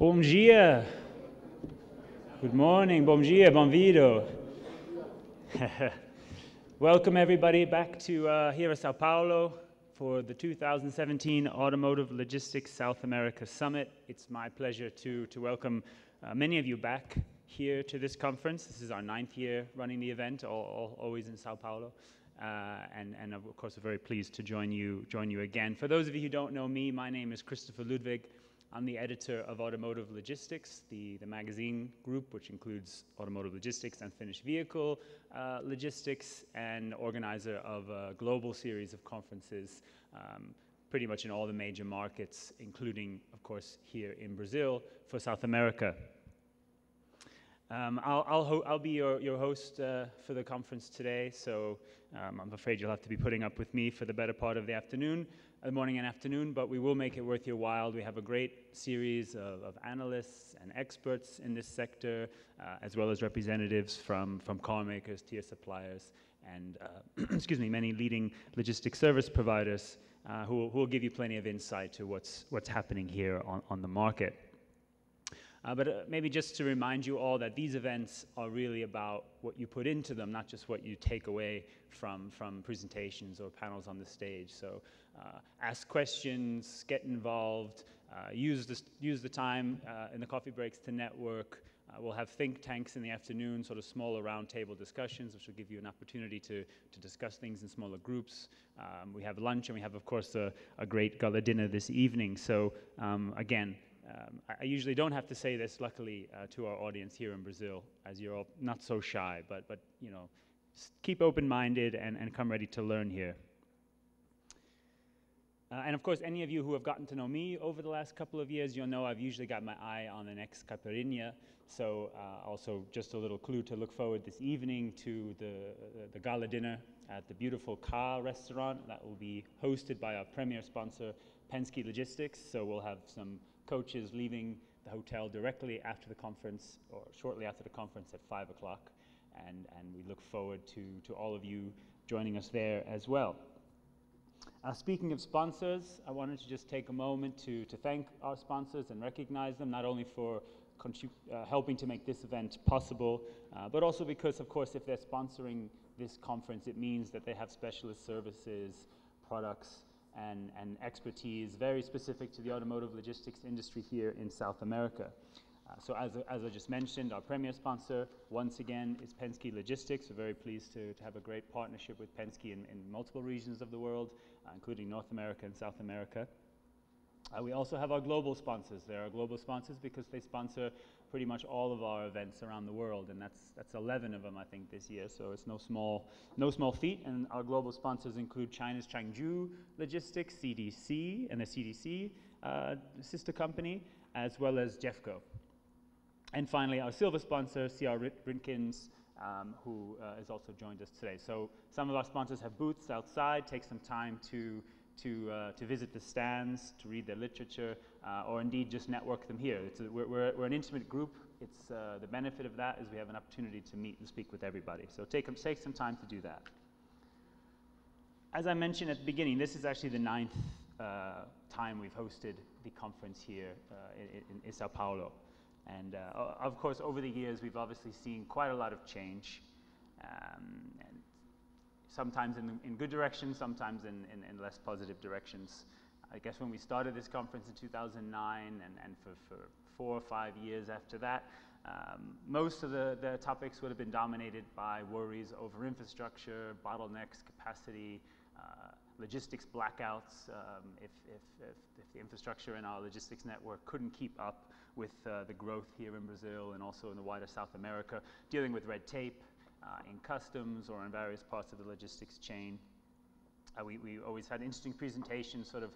Bom dia. Good morning. Bom dia. Bom-vindo. Welcome everybody back to here at Sao Paulo for the 2017 Automotive Logistics South America Summit. It's my pleasure to welcome many of you back here to this conference. This is our 9th year running the event, always in Sao Paulo. And of course, we're very pleased to join you again. For those of you who don't know me, my name is Christopher Ludwig. I'm the editor of Automotive Logistics, the magazine group, which includes automotive logistics and finished vehicle logistics, and organizer of a global series of conferences pretty much in all the major markets, including, of course, here in Brazil for South America. I'll be your host for the conference today, so I'm afraid you'll have to be putting up with me for the better part of the morning and afternoon, but we will make it worth your while. We have a great series of analysts and experts in this sector, as well as representatives from car makers, tier suppliers, and excuse me, many leading logistics service providers who will give you plenty of insight to what's happening here on the market. But maybe just to remind you all that these events are really about what you put into them, not just what you take away from presentations or panels on the stage. So ask questions, get involved, use the time in the coffee breaks to network. We'll have think tanks in the afternoon, sort of smaller roundtable discussions, which will give you an opportunity to discuss things in smaller groups. We have lunch, and we have, of course, a great gala dinner this evening. So again, I usually don't have to say this, luckily, to our audience here in Brazil, as you're all not so shy, but you know, keep open-minded and come ready to learn here. And of course, any of you who have gotten to know me over the last couple of years, you'll know I've usually got my eye on the next caipirinha. So also just a little clue to look forward this evening to the gala dinner at the beautiful Car restaurant that will be hosted by our premier sponsor, Penske Logistics. So we'll have some coaches leaving the hotel directly after the conference, or shortly after the conference at 5 o'clock. And we look forward to all of you joining us there as well. Speaking of sponsors, I wanted to just take a moment to thank our sponsors and recognize them, not only for helping to make this event possible, but also because, of course, if they're sponsoring this conference, it means that they have specialist services, products, and expertise very specific to the automotive logistics industry here in South America. So as I just mentioned, our premier sponsor, once again, is Penske Logistics. We're very pleased to have a great partnership with Penske in multiple regions of the world, including North America and South America. We also have our global sponsors. They are global sponsors because they sponsor pretty much all of our events around the world, and that's 11 of them, I think, this year. So it's no small feat. And our global sponsors include China's Changzhou Logistics, CDC, and the CDC sister company, as well as Jeffco. And finally, our silver sponsor, C.R. Rinkins, who has also joined us today. So some of our sponsors have booths outside. Take some time to visit the stands, to read their literature, or indeed just network them here. We're an intimate group. It's the benefit of that is we have an opportunity to meet and speak with everybody. So take some time to do that. As I mentioned at the beginning, this is actually the 9th time we've hosted the conference here in Sao Paulo. And of course, over the years, we've obviously seen quite a lot of change. And sometimes in good directions, sometimes in less positive directions. I guess when we started this conference in 2009 and for 4 or 5 years after that, most of the topics would have been dominated by worries over infrastructure, bottlenecks, capacity, logistics blackouts, if the infrastructure in our logistics network couldn't keep up with the growth here in Brazil and also in the wider South America, dealing with red tape, in customs or in various parts of the logistics chain. We always had interesting presentations sort of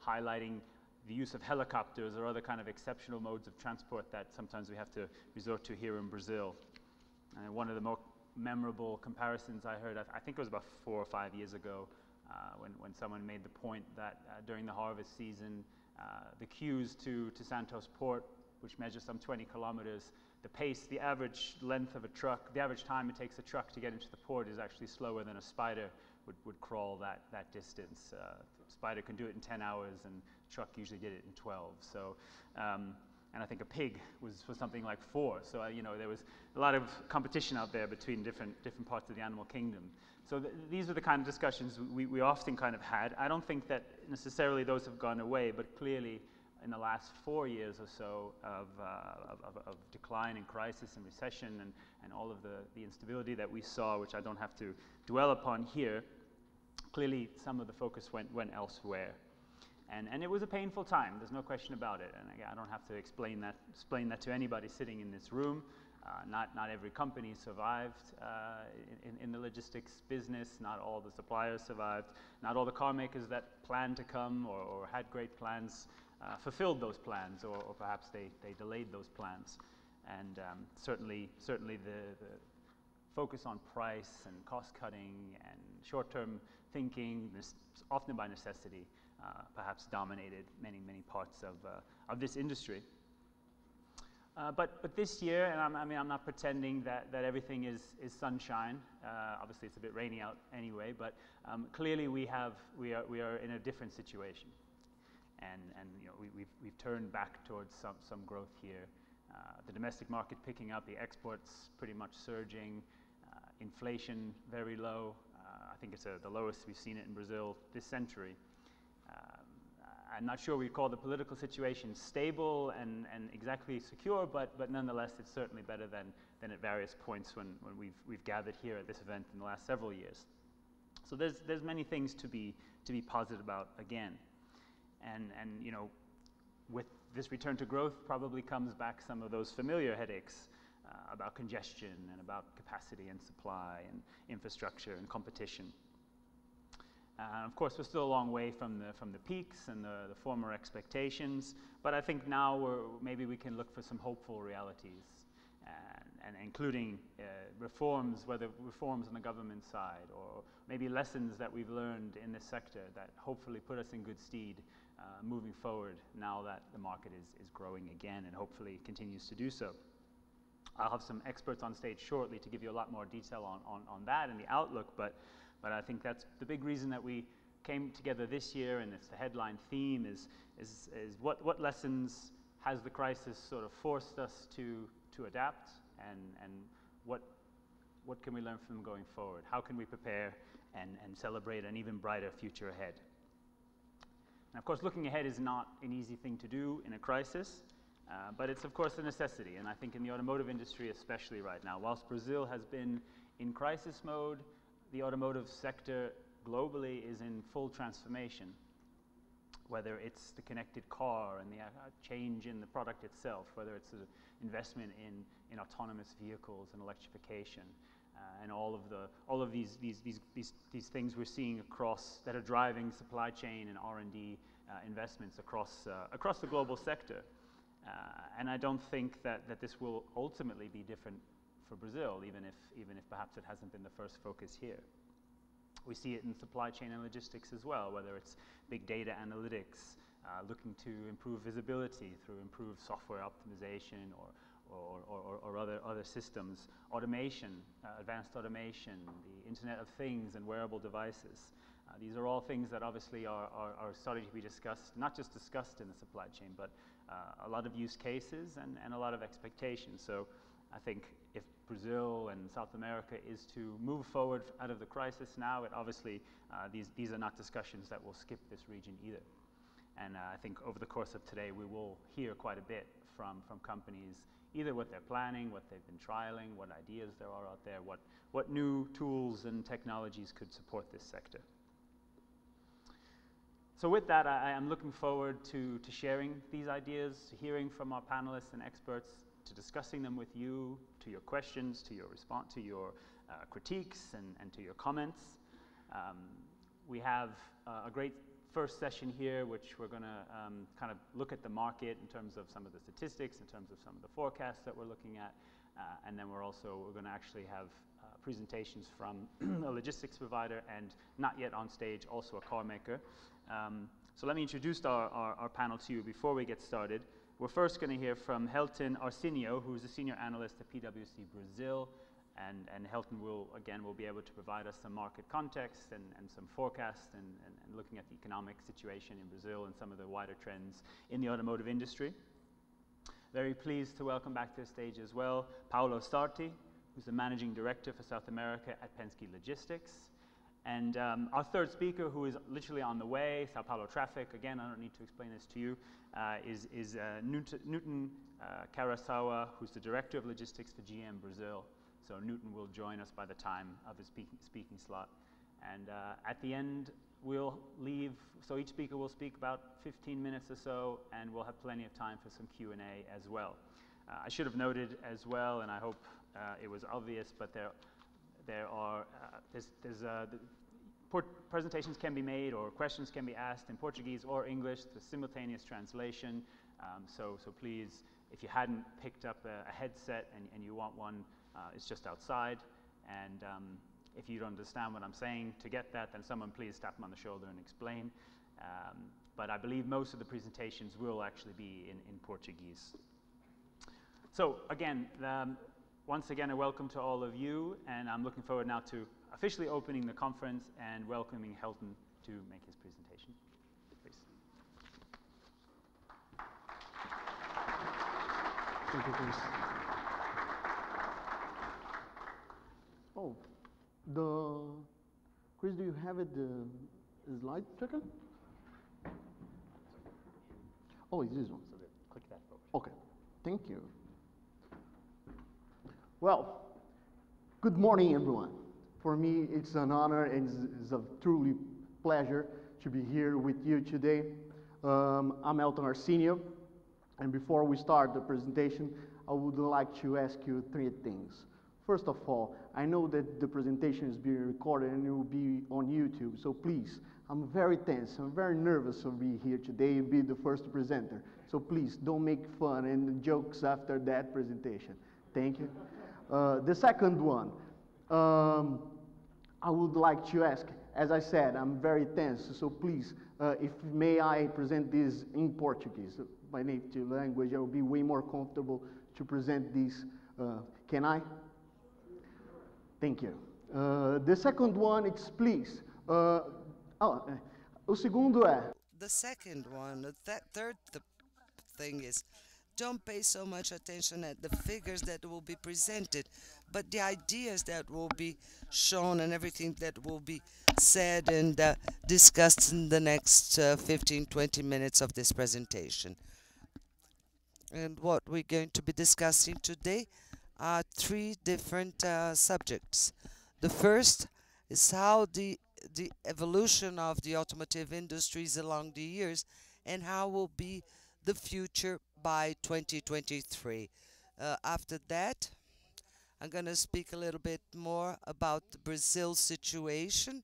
highlighting the use of helicopters or other kind of exceptional modes of transport that sometimes we have to resort to here in Brazil. And one of the more memorable comparisons I heard, I think it was about 4 or 5 years ago, when someone made the point that during the harvest season, the queues to Santos Port, which measures some 20 kilometers, the average length of a truck, the average time it takes a truck to get into the port is actually slower than a spider would crawl that distance. Spider can do it in 10 hours, and truck usually did it in 12. So and I think a pig was something like 4. So you know, there was a lot of competition out there between different parts of the animal kingdom. So these are the kind of discussions we often kind of had. I don't think that necessarily those have gone away, but clearly in the last 4 years or so of decline and crisis and recession and all of the instability that we saw, which I don't have to dwell upon here, clearly some of the focus went elsewhere. And it was a painful time, there's no question about it. And I don't have to explain that to anybody sitting in this room. Not every company survived in the logistics business. Not all the suppliers survived. Not all the car makers that planned to come or had great plans fulfilled those plans, or perhaps they delayed those plans. And certainly the focus on price and cost cutting and short-term thinking, often by necessity, perhaps dominated many parts of this industry. But this year, and I'm not pretending that everything is sunshine. Obviously, it's a bit rainy out anyway. But clearly, we are in a different situation, and you know, we've turned back towards some growth here. The domestic market picking up, the exports pretty much surging, inflation very low. I think it's the lowest we've seen it in Brazil this century. I'm not sure we call the political situation stable and exactly secure, but nonetheless, it's certainly better than at various points when we've gathered here at this event in the last several years. So there's many things to be positive about again, and you know, with this return to growth probably comes back some of those familiar headaches about congestion and about capacity and supply and infrastructure and competition. Of course, we're still a long way from the peaks and the former expectations, but I think now maybe we can look for some hopeful realities, and including reforms, whether reforms on the government side or maybe lessons that we've learned in this sector that hopefully put us in good stead moving forward now that the market is growing again and hopefully continues to do so. I'll have some experts on stage shortly to give you a lot more detail on that and the outlook, but I think that's the big reason that we came together this year, and it's the headline theme is what lessons has the crisis sort of forced us to adapt, and what can we learn from them going forward? How can we prepare and celebrate an even brighter future ahead? And of course, looking ahead is not an easy thing to do in a crisis, but it's of course a necessity, and I think in the automotive industry especially right now, whilst Brazil has been in crisis mode, the automotive sector globally is in full transformation, whether it's the connected car and the change in the product itself, whether it's an investment in autonomous vehicles and electrification, and all of these things we're seeing across that are driving supply chain and R&D investments across the global sector. And I don't think that this will ultimately be different for Brazil, even if perhaps it hasn't been the first focus here. We see it in supply chain and logistics as well, whether it's big data analytics, looking to improve visibility through improved software optimization or other systems, automation, advanced automation, the Internet of Things and wearable devices. These are all things that obviously are starting to be discussed, not just discussed in the supply chain, but a lot of use cases and a lot of expectations. So I think if Brazil and South America is to move forward out of the crisis now, it obviously, these are not discussions that will skip this region either. And I think over the course of today, we will hear quite a bit from companies, either what they're planning, what they've been trialing, what ideas there are out there, what new tools and technologies could support this sector. So with that, I am looking forward to sharing these ideas, to hearing from our panelists and experts, to discussing them with you, to your questions, to your response, to your critiques, and to your comments. We have a great first session here, which we're going to kind of look at the market in terms of some of the statistics, in terms of some of the forecasts that we're looking at, and then we're going to actually have presentations from a logistics provider and not yet on stage, also a car maker. So let me introduce our panel to you before we get started. We're first going to hear from Helton Arsenio, who's a senior analyst at PwC Brazil, and Helton will be able to provide us some market context and some forecasts and looking at the economic situation in Brazil and some of the wider trends in the automotive industry. Very pleased to welcome back to the stage as well Paolo Sarti, who's the Managing Director for South America at Penske Logistics. And our third speaker, who is literally on the way, Sao Paulo traffic, again, I don't need to explain this to you, is Newton Karasawa, who's the Director of Logistics for GM Brazil. So Newton will join us by the time of his speaking slot. And at the end, we'll leave, so each speaker will speak about 15 minutes or so, and we'll have plenty of time for some Q&A as well. I should have noted as well, and I hope it was obvious, but presentations can be made or questions can be asked in Portuguese or English, the simultaneous translation. So please, if you hadn't picked up a headset and you want one, it's just outside. And if you don't understand what I'm saying, to get that, then someone please tap them on the shoulder and explain. But I believe most of the presentations will actually be in Portuguese. So again, once again, a welcome to all of you, and I'm looking forward now to officially opening the conference and welcoming Helton to make his presentation. Please. Thank you, Chris. Oh, Chris, do you have it, the slide checker? Oh, it's this one. So click that forward. Okay, thank you. Well, good morning, everyone. For me, it's an honor and it's a truly pleasure to be here with you today. I'm Elton Arsenio, and before we start the presentation, I would like to ask you three things. First of all, I know that the presentation is being recorded and it will be on YouTube, so please, I'm very tense, I'm very nervous to be here today and be the first presenter. So please, don't make fun and jokes after that presentation. Thank you. The second one, I would like to ask, as I said, I'm very tense, so please, if may I present this in Portuguese, my native language, I will be way more comfortable to present this. Can I? Thank you. The second one is please. O segundo é. The second one, the third thing is, don't pay so much attention at the figures that will be presented, but the ideas that will be shown and everything that will be said and discussed in the next 15-20 minutes of this presentation. And what we're going to be discussing today are three different subjects. The first is how the evolution of the automotive industries along the years and how will be the future by 2023. After that, I'm going to speak a little bit more about the Brazil situation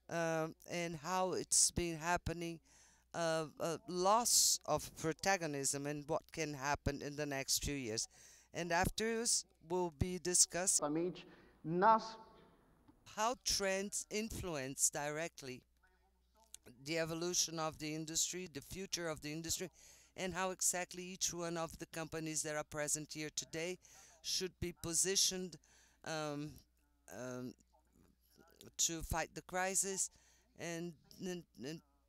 and how it's been happening, a loss of protagonism and what can happen in the next few years. And afterwards, we'll be discussing how trends influence directly the evolution of the industry, the future of the industry, and how exactly each one of the companies that are present here today should be positioned to fight the crisis and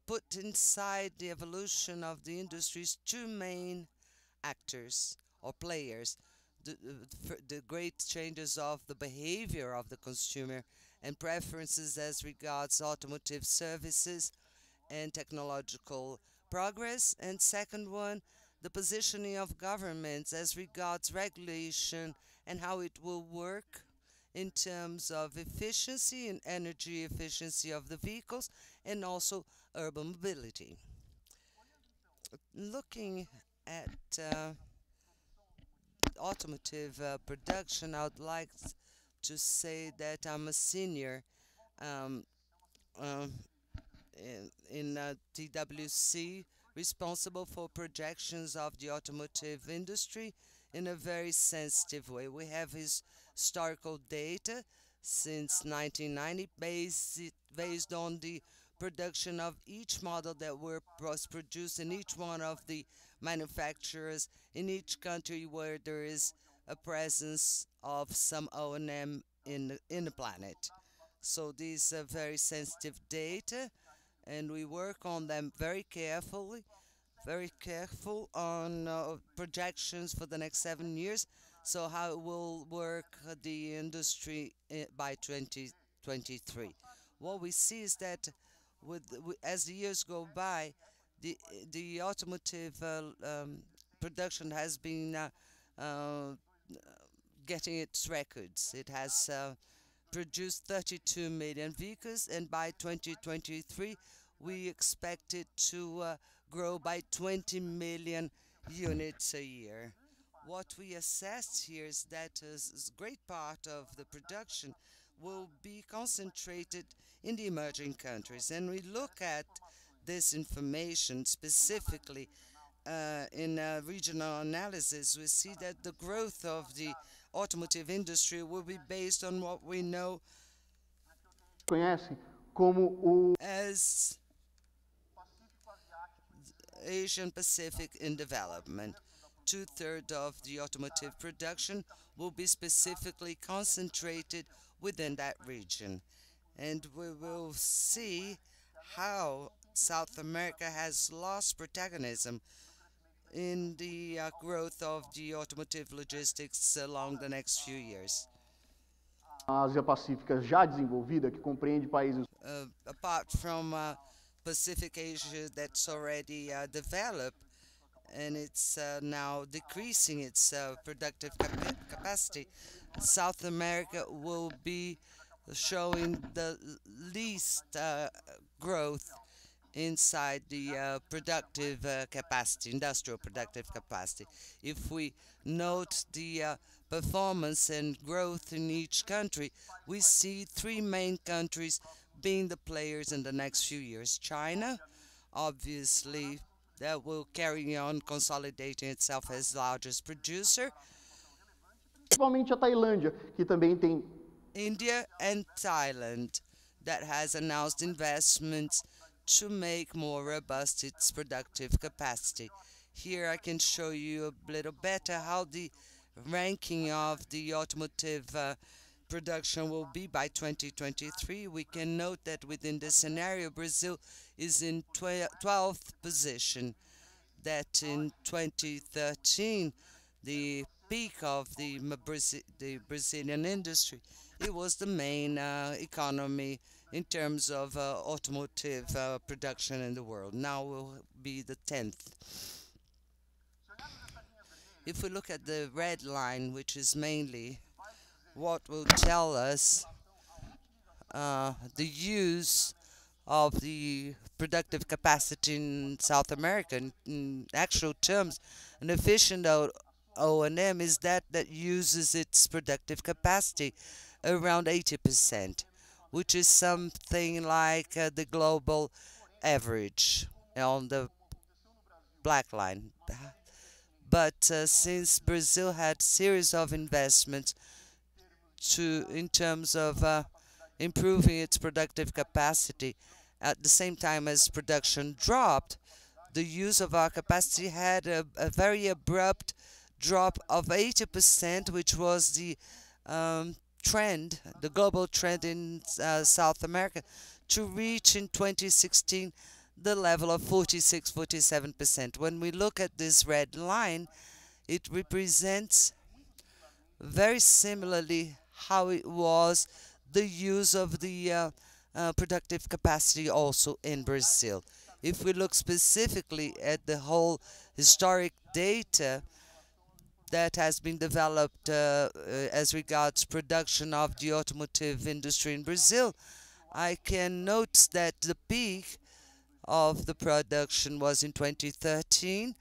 put inside the evolution of the industries two main actors or players. The great changes of the behavior of the consumer and preferences as regards automotive services and technological progress, and second one, the positioning of governments as regards regulation and how it will work in terms of efficiency and energy efficiency of the vehicles and also urban mobility. Looking at automotive production, I would like to say that I'm a senior in TWC, responsible for projections of the automotive industry in a very sensitive way. We have historical data since 1990 based on the production of each model that was produced in each one of the manufacturers in each country where there is a presence of some O&M in the planet. So these are very sensitive data, and we work on them very carefully very careful on projections for the next 7 years. So how it will work the industry by 2023. What we see is that as the years go by, the the automotive production has been uh, getting its records. It has produced 32 million vehicles, and by 2023, we expect it to grow by 20 million units a year. What we assessed here is that a great part of the production will be concentrated in the emerging countries, and we look at this information specifically in regional analysis. We see that the growth of the automotive industry will be based on what we know Conhece como o as Asian Pacific in development. Two-thirds of the automotive production will be specifically concentrated within that region. And we will see how South America has lost protagonism in the growth of the automotive logistics along the next few years. Ásia Pacífica já desenvolvida, que compreende países Apart from Pacific Asia that's already developed and it's now decreasing its productive capacity, South America will be showing the least growth inside the productive capacity, industrial productive capacity. If we note the performance and growth in each country, we see three main countries being the players in the next few years. China, obviously, that will carry on consolidating itself as largest producer. principalmente a Tailândia, que também tem India and Thailand, that has announced investments to make more robust its productive capacity. Here I can show you a little better how the ranking of the automotive production will be by 2023. We can note that within this scenario, Brazil is in 12th position, that in 2013, the peak of the Brazilian industry, it was the main economy in terms of automotive production in the world. Now will be the 10th. If we look at the red line, which is mainly what will tell us the use of the productive capacity in South America, in actual terms, an efficient O&M is that uses its productive capacity around 80%, which is something like the global average on the black line. But since Brazil had series of investments in terms of improving its productive capacity, at the same time as production dropped, the use of our capacity had a very abrupt drop of 80%, which was the trend, the global trend in South America, to reach in 2016 the level of 46-47%. When we look at this red line, it represents very similarly how it was the use of the productive capacity also in Brazil. If we look specifically at the whole historic data that has been developed as regards production of the automotive industry in Brazil, I can note that the peak of the production was in 2013,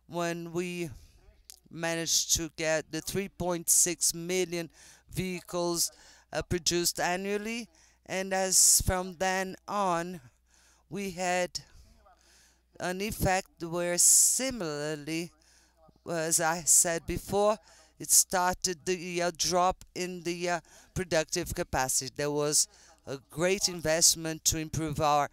when we managed to get the 3.6 million vehicles produced annually, and as from then on we had an effect where similarly, as I said before, it started the drop in the productive capacity. There was a great investment to improve our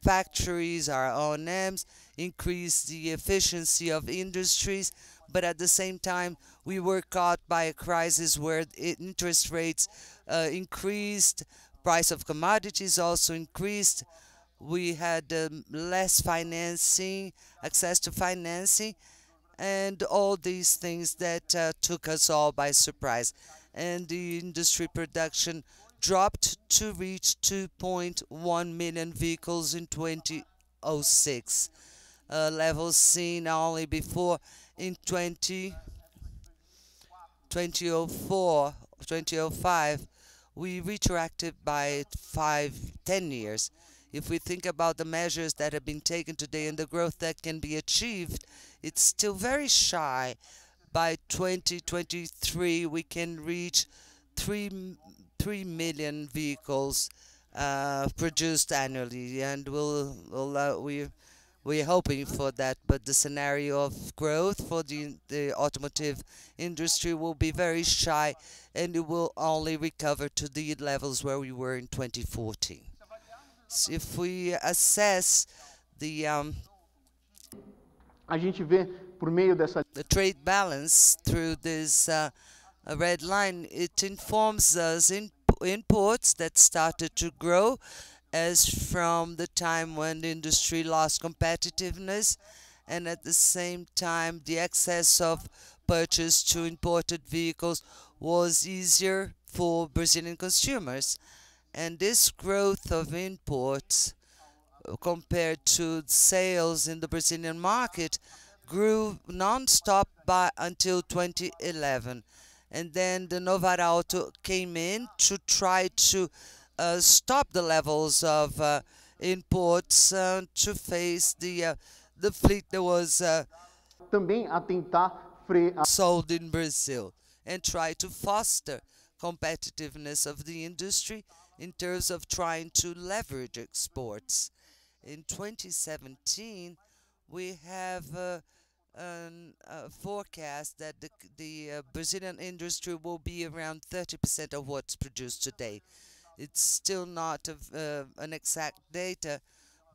factories, our O&Ms, increase the efficiency of industries, but at the same time we were caught by a crisis where interest rates increased, price of commodities also increased, we had less financing, access to financing, and all these things that took us all by surprise. And the industry production dropped to reach 2.1 million vehicles in 2006, levels seen only before in 2004, 2005. We retracted by 10 years. If we think about the measures that have been taken today and the growth that can be achieved, it's still very shy. By 2023, we can reach 3, 3 million vehicles produced annually, and we're hoping for that. But the scenario of growth for the automotive industry will be very shy, and it will only recover to the levels where we were in 2014. So if we assess the um, A gente vê por meio dessa the trade balance through this a red line, it informs us in imports that started to grow as from the time when the industry lost competitiveness, and at the same time the access of purchase to imported vehicles was easier for Brazilian consumers. And this growth of imports compared to sales in the Brazilian market grew non-stop by until 2011. And then the Novarauto came in to try to stop the levels of imports to face the fleet that was também a tentar frear sold in Brazil and try to foster competitiveness of the industry in terms of trying to leverage exports. In 2017, we have a forecast that the Brazilian industry will be around 30% of what's produced today. It's still not an exact data,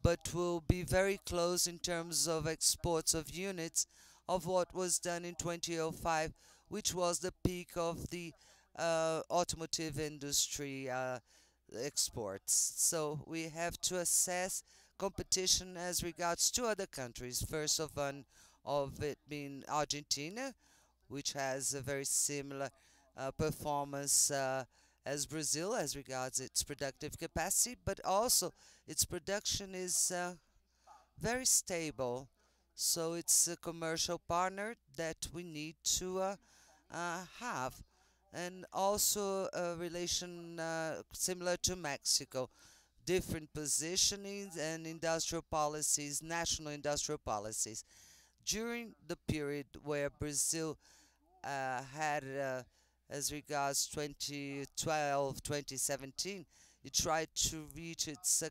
but will be very close in terms of exports of units of what was done in 2005, which was the peak of the automotive industry exports. So we have to assess competition as regards to other countries. First of one of it being Argentina, which has a very similar performance as Brazil as regards its productive capacity, but also its production is very stable. So it's a commercial partner that we need to have. And also a relation similar to Mexico, different positionings and industrial policies, national industrial policies. During the period where Brazil had, as regards 2012, 2017, it tried to reach its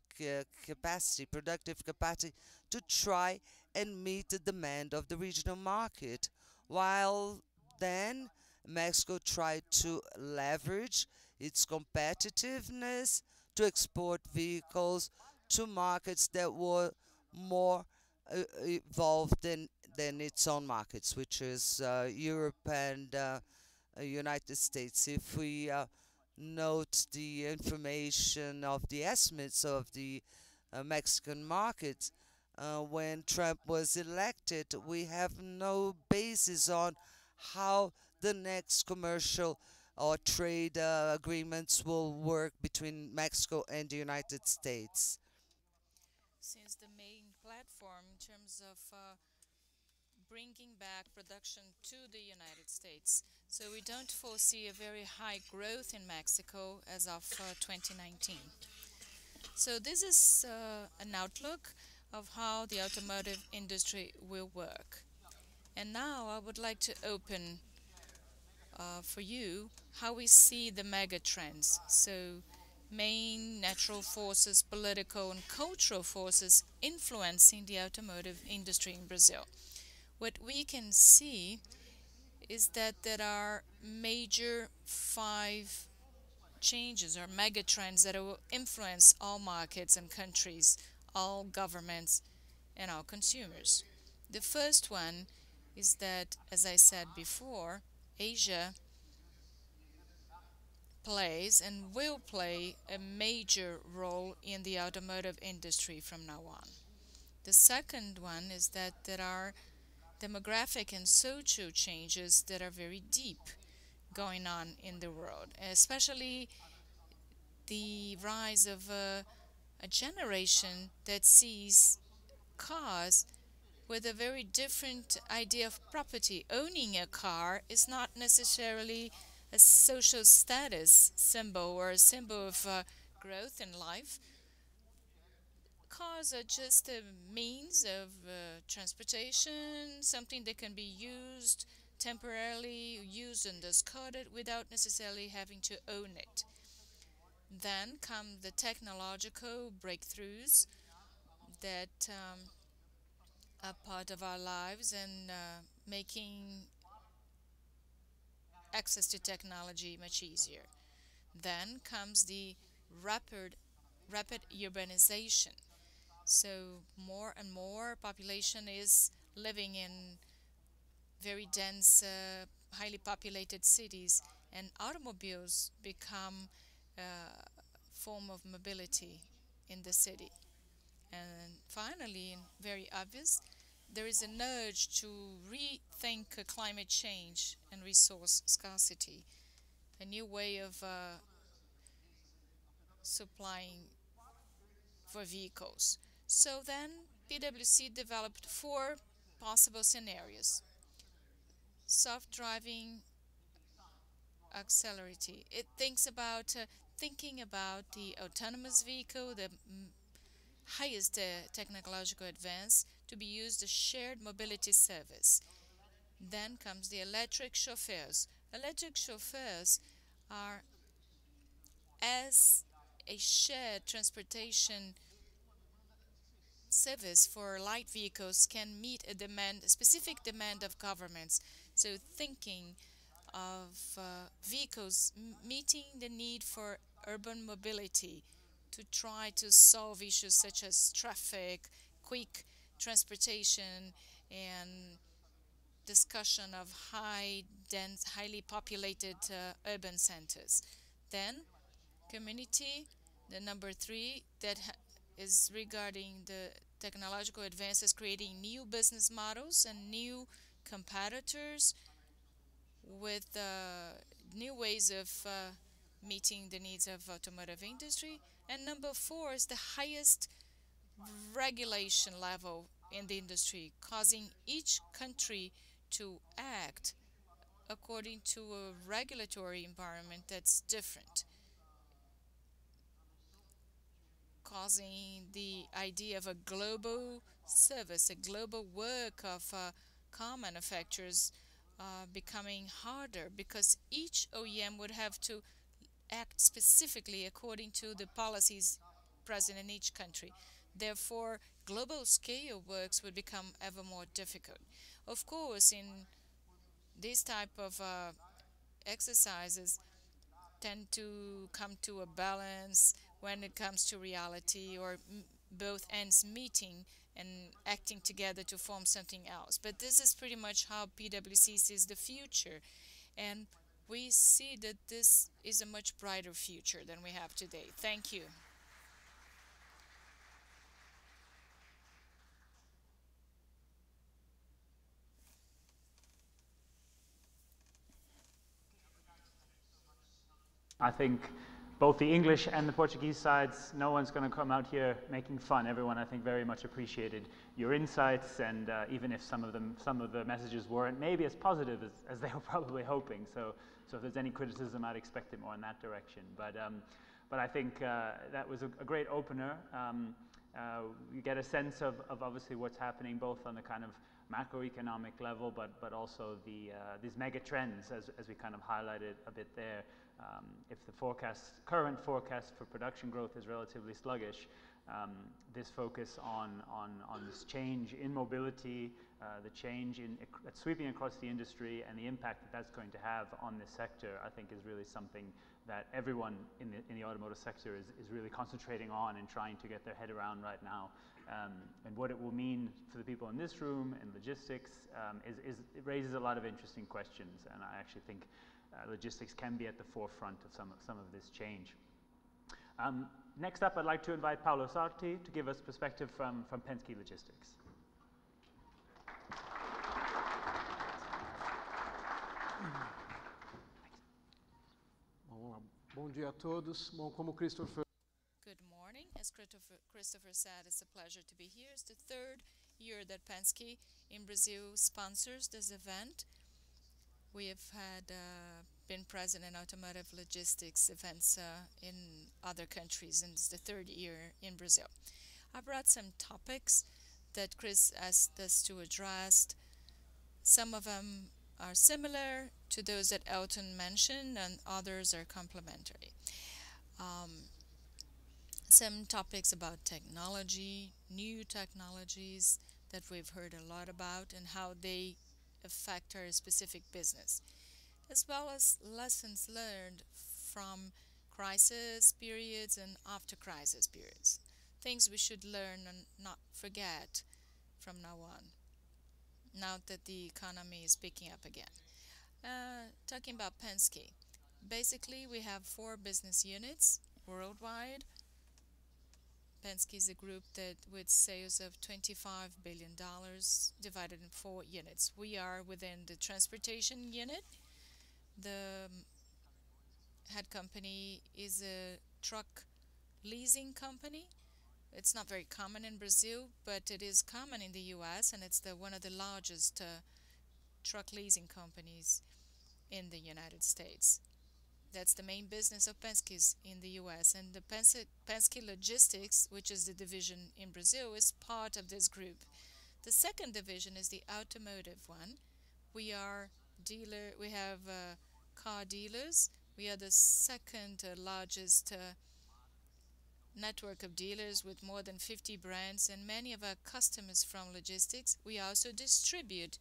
capacity, productive capacity, to try and meet the demand of the regional market. While then Mexico tried to leverage its competitiveness to export vehicles to markets that were more evolved than its own markets, which is Europe and United States. If we note the information of the estimates of the Mexican market, when Trump was elected, we have no basis on how the next commercial or trade agreements will work between Mexico and the United States. Since the main platform in terms of bringing back production to the United States. So we don't foresee a very high growth in Mexico as of 2019. So this is an outlook of how the automotive industry will work. And now I would like to open for you how we see the mega trends. So main natural forces, political and cultural forces influencing the automotive industry in Brazil. What we can see is that there are major 5 changes or mega trends that will influence all markets and countries, all governments, and all consumers. The first one is that, as I said before, Asia plays and will play a major role in the automotive industry from now on. The second one is that there are demographic and social changes that are very deep going on in the world, especially the rise of a generation that sees cars with a very different idea of property. Owning a car is not necessarily a social status symbol or a symbol of growth in life. Cars are just a means of transportation, something that can be used temporarily, used and discarded without necessarily having to own it. Then come the technological breakthroughs that are part of our lives and making access to technology much easier. Then comes the rapid urbanization. So more and more population is living in very dense, highly populated cities, and automobiles become a form of mobility in the city. And finally, and very obvious, there is an urge to rethink climate change and resource scarcity, a new way of supplying for vehicles. So then PwC developed four possible scenarios. Self-driving accelerity. It thinking about the autonomous vehicle, the highest technological advance to be used as shared mobility service. Then comes the electric chauffeurs. Electric chauffeurs are as a shared transportation service for light vehicles can meet a specific demand of governments. So thinking of vehicles meeting the need for urban mobility to try to solve issues such as traffic, quick transportation, and discussion of dense, highly populated urban centers. Then community, the number three, that is regarding the technological advances, creating new business models and new competitors with new ways of meeting the needs of automotive industry. And number four is the highest regulation level in the industry, causing each country to act according to a regulatory environment that's different, causing the idea of a global service, a global work of car manufacturers becoming harder because each OEM would have to act specifically according to the policies present in each country. Therefore, global scale works would become ever more difficult. Of course, in these type of exercises tend to come to a balance when it comes to reality or both ends meeting and acting together to form something else. But this is pretty much how PwC sees the future, and we see that this is a much brighter future than we have today. Thank you. I think both the English and the Portuguese sides, no one's going to come out here making fun. Everyone, I think, very much appreciated your insights, and even if some of the messages weren't maybe as positive as they were probably hoping. So if there's any criticism, I'd expect it more in that direction. But I think that was a great opener. You get a sense of obviously what's happening both on the kind of macroeconomic level, but also these mega trends as we kind of highlighted a bit there. If the current forecast for production growth is relatively sluggish, this focus on this change in mobility, the change that's sweeping across the industry, and the impact that that's going to have on this sector, I think is really something that everyone in the automotive sector is really concentrating on and trying to get their head around right now. and what it will mean for the people in this room and logistics it raises a lot of interesting questions, and I actually think logistics can be at the forefront of some of this change. Next up, I'd like to invite Paolo Sarti to give us perspective from Penske Logistics. Bom dia a todos. Bom, como Christopher Good morning. As Christopher said, it's a pleasure to be here. It's the third year that Penske in Brazil sponsors this event. We have been present in automotive logistics events in other countries, and it's the third year in Brazil. I brought some topics that Chris asked us to address. Some of them are similar to those that Elton mentioned, and others are complementary. Some topics about technology, new technologies that we've heard a lot about and how they affect our specific business, as well as lessons learned from crisis periods and after crisis periods. Things we should learn and not forget from now on, now that the economy is picking up again. Talking about Penske, basically we have 4 business units worldwide. Penske is a group that with sales of $25 billion divided in 4 units. We are within the transportation unit. The head company is a truck leasing company. It's not very common in Brazil, but it is common in the US, and it's one of the largest truck leasing companies in the United States. That's the main business of Penske in the US, and the Penske Logistics, which is the division in Brazil, is part of this group. The second division is the automotive one. We have car dealers. We are the second largest network of dealers with more than 50 brands, and many of our customers from logistics. We also distribute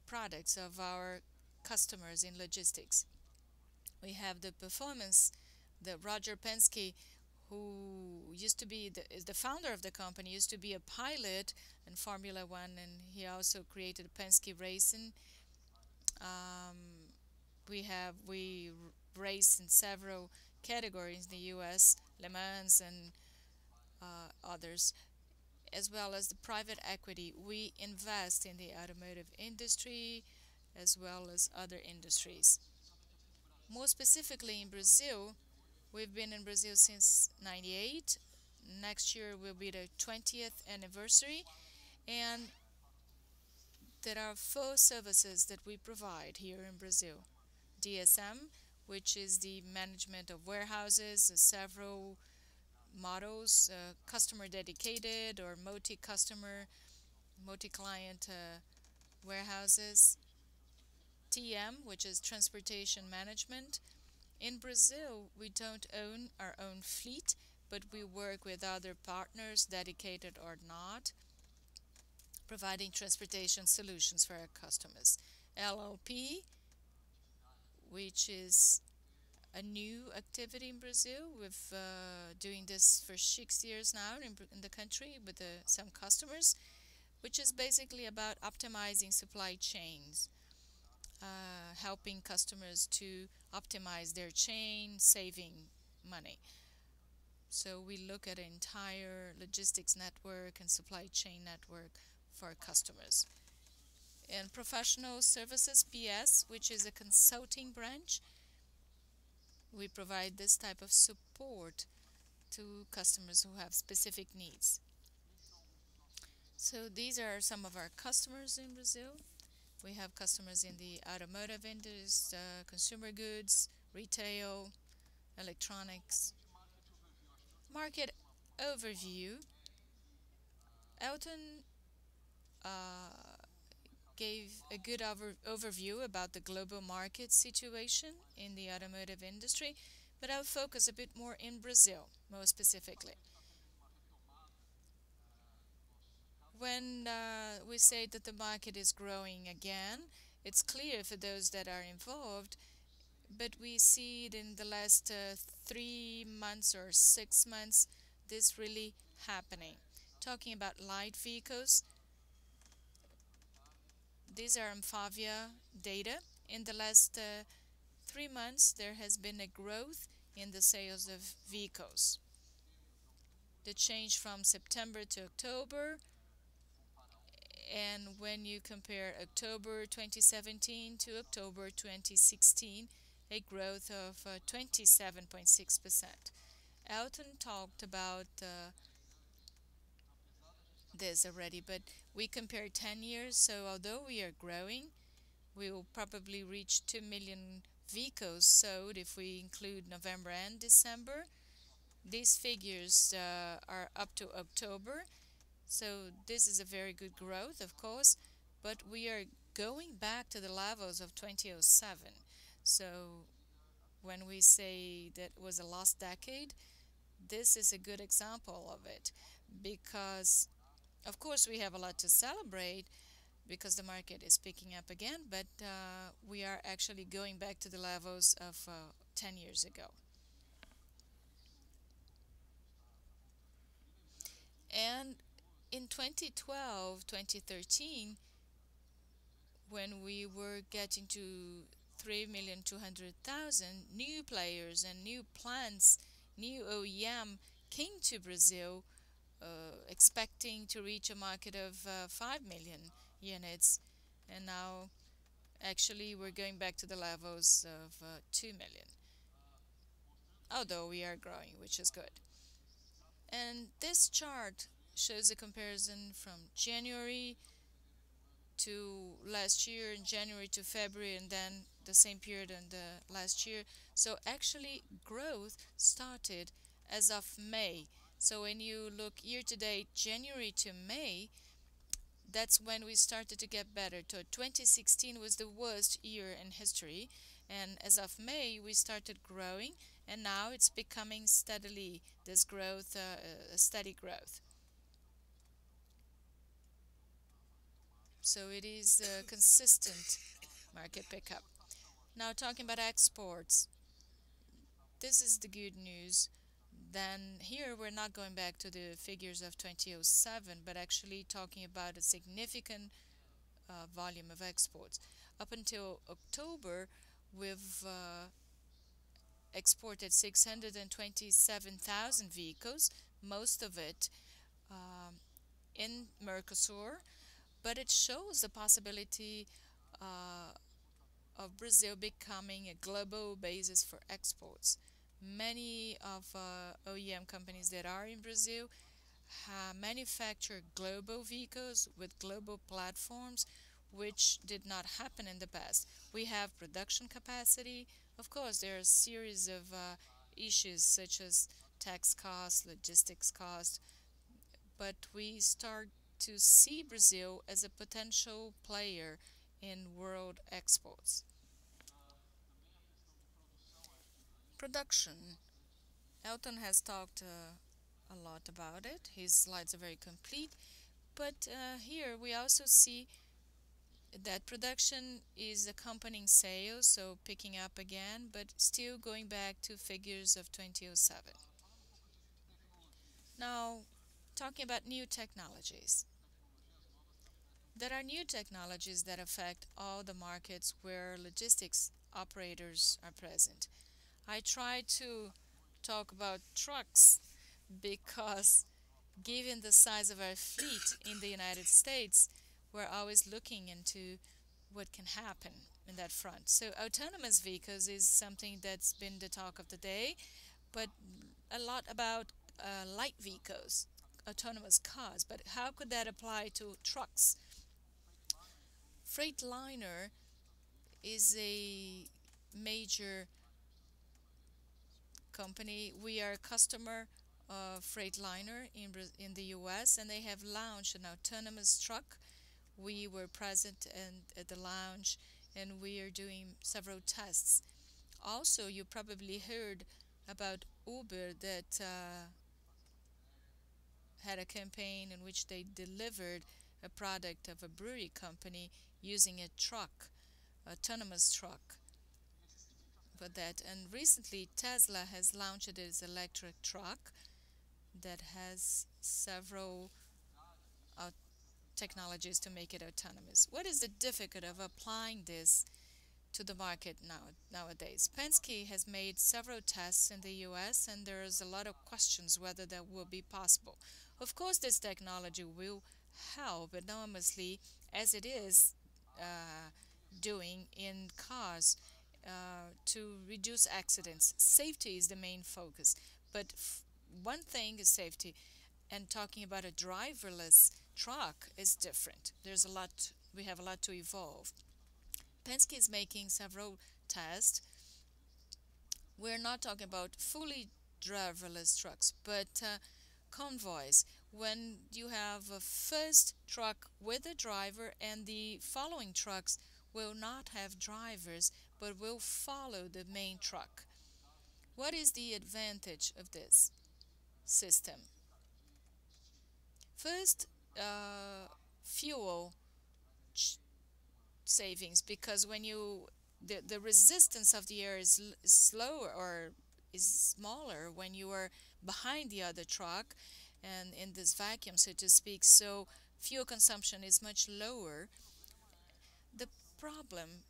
products of our customers in logistics. We have the performance, the Roger Penske, who used to be the founder of the company, used to be a pilot in Formula One, and he also created Penske Racing. We race in several categories in the U.S., Le Mans and others, as well as the private equity. We invest in the automotive industry as well as other industries. More specifically in Brazil, we've been in Brazil since '98. Next year will be the 20th anniversary, and there are 4 services that we provide here in Brazil. DSM, which is the management of warehouses, several models, customer dedicated or multi-client warehouses. TM, which is transportation management. In Brazil, we don't own our own fleet, but we work with other partners, dedicated or not, providing transportation solutions for our customers. LLP, which is a new activity in Brazil. We've doing this for 6 years now in the country with some customers, which is basically about optimizing supply chains, helping customers to optimize their chain, saving money. So we look at an entire logistics network and supply chain network for our customers. And professional services, PS, which is a consulting branch, we provide this type of support to customers who have specific needs. So these are some of our customers in Brazil. We have customers in the automotive industry, consumer goods, retail, electronics. Market overview. Elton gave a good overview about the global market situation in the automotive industry, but I'll focus a bit more in Brazil, more specifically. When we say that the market is growing again, it's clear for those that are involved, but we see it in the last 3 months or 6 months, this really happening. Talking about light vehicles, these are Amfavia data. In the last 3 months, there has been a growth in the sales of vehicles. The change from September to October, and when you compare October 2017 to October 2016, a growth of 27.6%. Elton talked about this already, but we compare 10 years, so although we are growing, we will probably reach 2 million vehicles sold if we include November and December. These figures are up to October, so this is a very good growth, of course, but we are going back to the levels of 2007. So when we say that was a lost decade, this is a good example of it, because of course we have a lot to celebrate because the market is picking up again, but we are actually going back to the levels of 10 years ago. And in 2012, 2013, when we were getting to 3,200,000 new players and new plants, new OEM came to Brazil expecting to reach a market of 5 million units, and now actually we're going back to the levels of 2 million, although we are growing, which is good. And this chart shows a comparison from January to last year, and January to February, and then the same period in the last year. So actually growth started as of May. So when you look year to date, January to May, that's when we started to get better. So 2016 was the worst year in history, and as of May we started growing, and now it's becoming steadily this growth, a steady growth. So it is a consistent market pickup. Now talking about exports, this is the good news. Then here we're not going back to the figures of 2007, but actually talking about a significant volume of exports. Up until October, we've exported 627,000 vehicles, most of it in Mercosur, but it shows the possibility of Brazil becoming a global basis for exports. Many of OEM companies that are in Brazil manufacture global vehicles with global platforms, which did not happen in the past. We have production capacity. Of course, there are a series of issues such as tax costs, logistics costs, but we start to see Brazil as a potential player in world exports. Production. Elton has talked a lot about it. His slides are very complete. But here we also see that production is accompanying sales, so picking up again, but still going back to figures of 2007. Now, talking about new technologies. There are new technologies that affect all the markets where logistics operators are present. I try to talk about trucks because given the size of our fleet in the United States, we're always looking into what can happen in that front. So autonomous vehicles is something that's been the talk of the day, but a lot about light vehicles, autonomous cars. But how could that apply to trucks? Freightliner is a major company. We are a customer of Freightliner in the US, and they have launched an autonomous truck. We were present at the launch, and we are doing several tests. Also, you probably heard about Uber that had a campaign in which they delivered a product of a brewery company using a truck, autonomous truck for that. And recently Tesla has launched its electric truck, that has several uh, technologies to make it autonomous. What is the difficulty of applying this to the market nowadays? Penske has made several tests in the US, and there's a lot of questions whether that will be possible. Of course, this technology will help enormously, as it is doing in cars, to reduce accidents. Safety is the main focus, but one thing is safety, and talking about a driverless truck is different. We have a lot to evolve. Penske is making several tests. We're not talking about fully driverless trucks, but convoys. When you have a first truck with a driver and the following trucks will not have drivers but will follow the main truck. What is the advantage of this system? First, fuel savings, because when the resistance of the air is slower or is smaller when you are behind the other truck and in this vacuum, so to speak, so fuel consumption is much lower. The problem,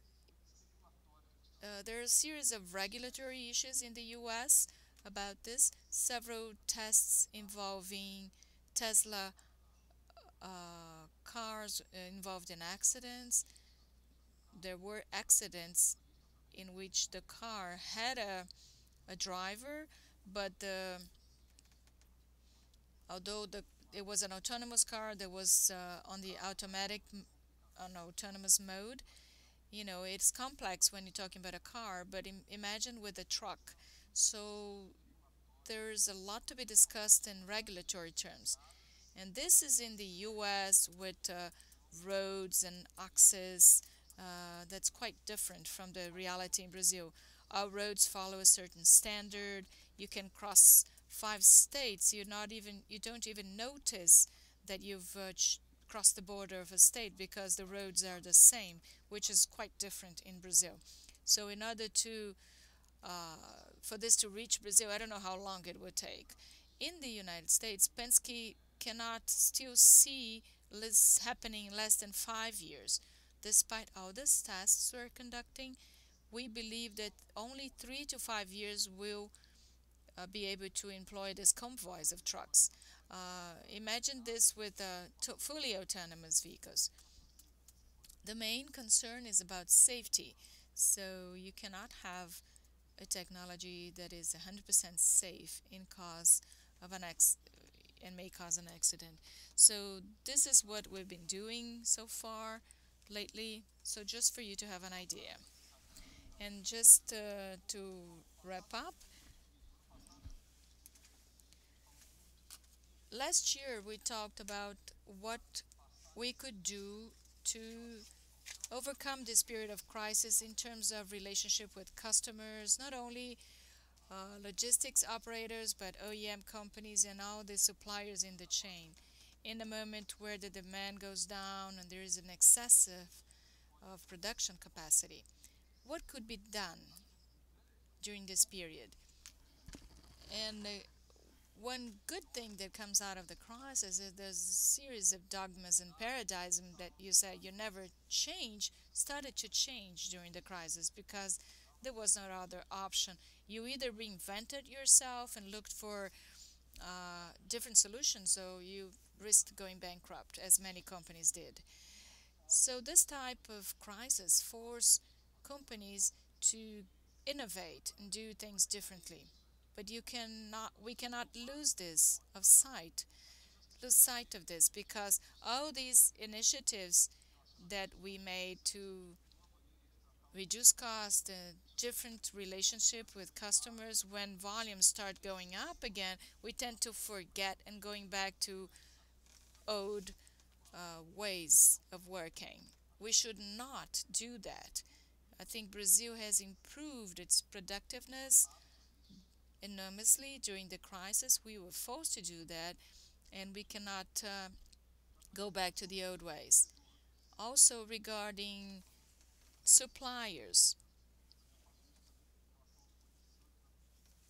there are a series of regulatory issues in the US about this, several tests involving Tesla cars involved in accidents. There were accidents in which the car had a driver, but although it was an autonomous car, there was on the on autonomous mode. You know, it's complex when you're talking about a car, but imagine with a truck. So there's a lot to be discussed in regulatory terms. And this is in the US with roads and access. That's quite different from the reality in Brazil. Our roads follow a certain standard. You can cross 5 states. You don't even notice that you've crossed the border of a state because the roads are the same, which is quite different in Brazil. So in order to for this to reach Brazil, I don't know how long it would take. In the United States, Penske cannot still see this happening in less than 5 years. Despite all these tests we're conducting, we believe that only 3 to 5 years will be able to employ these convoys of trucks. Imagine this with fully autonomous vehicles. The main concern is about safety. So you cannot have a technology that is 100% safe in cause of and may cause an accident. So this is what we've been doing so far lately. So just for you to have an idea. And just to wrap up, last year we talked about what we could do to overcome this period of crisis in terms of relationship with customers, not only logistics operators, but OEM companies and all the suppliers in the chain. In a moment where the demand goes down and there is an excessive of production capacity, what could be done during this period? And one good thing that comes out of the crisis is there's a series of dogmas and paradigms that you said you never change, started to change during the crisis because there was no other option. You either reinvented yourself and looked for different solutions, so you risked going bankrupt, as many companies did. So this type of crisis forced companies to innovate and do things differently. But we cannot lose sight of this, because all these initiatives that we made to reduce cost, different relationship with customers, when volumes start going up again, we tend to forget and going back to old ways of working. We should not do that. I think Brazil has improved its productiveness enormously during the crisis. We were forced to do that, and we cannot go back to the old ways. Also, regarding suppliers,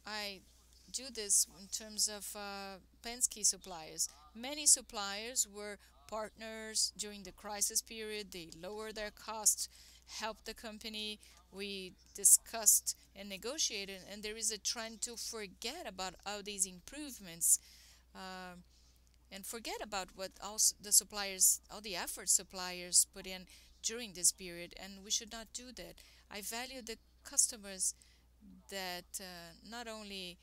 I do this in terms of Penske suppliers. Many suppliers were partners during the crisis period. They lowered their costs, helped the company. We discussed and negotiated, and there is a trend to forget about all these improvements and forget about what the suppliers, all the efforts suppliers put in during this period, and we should not do that. I value the customers that not only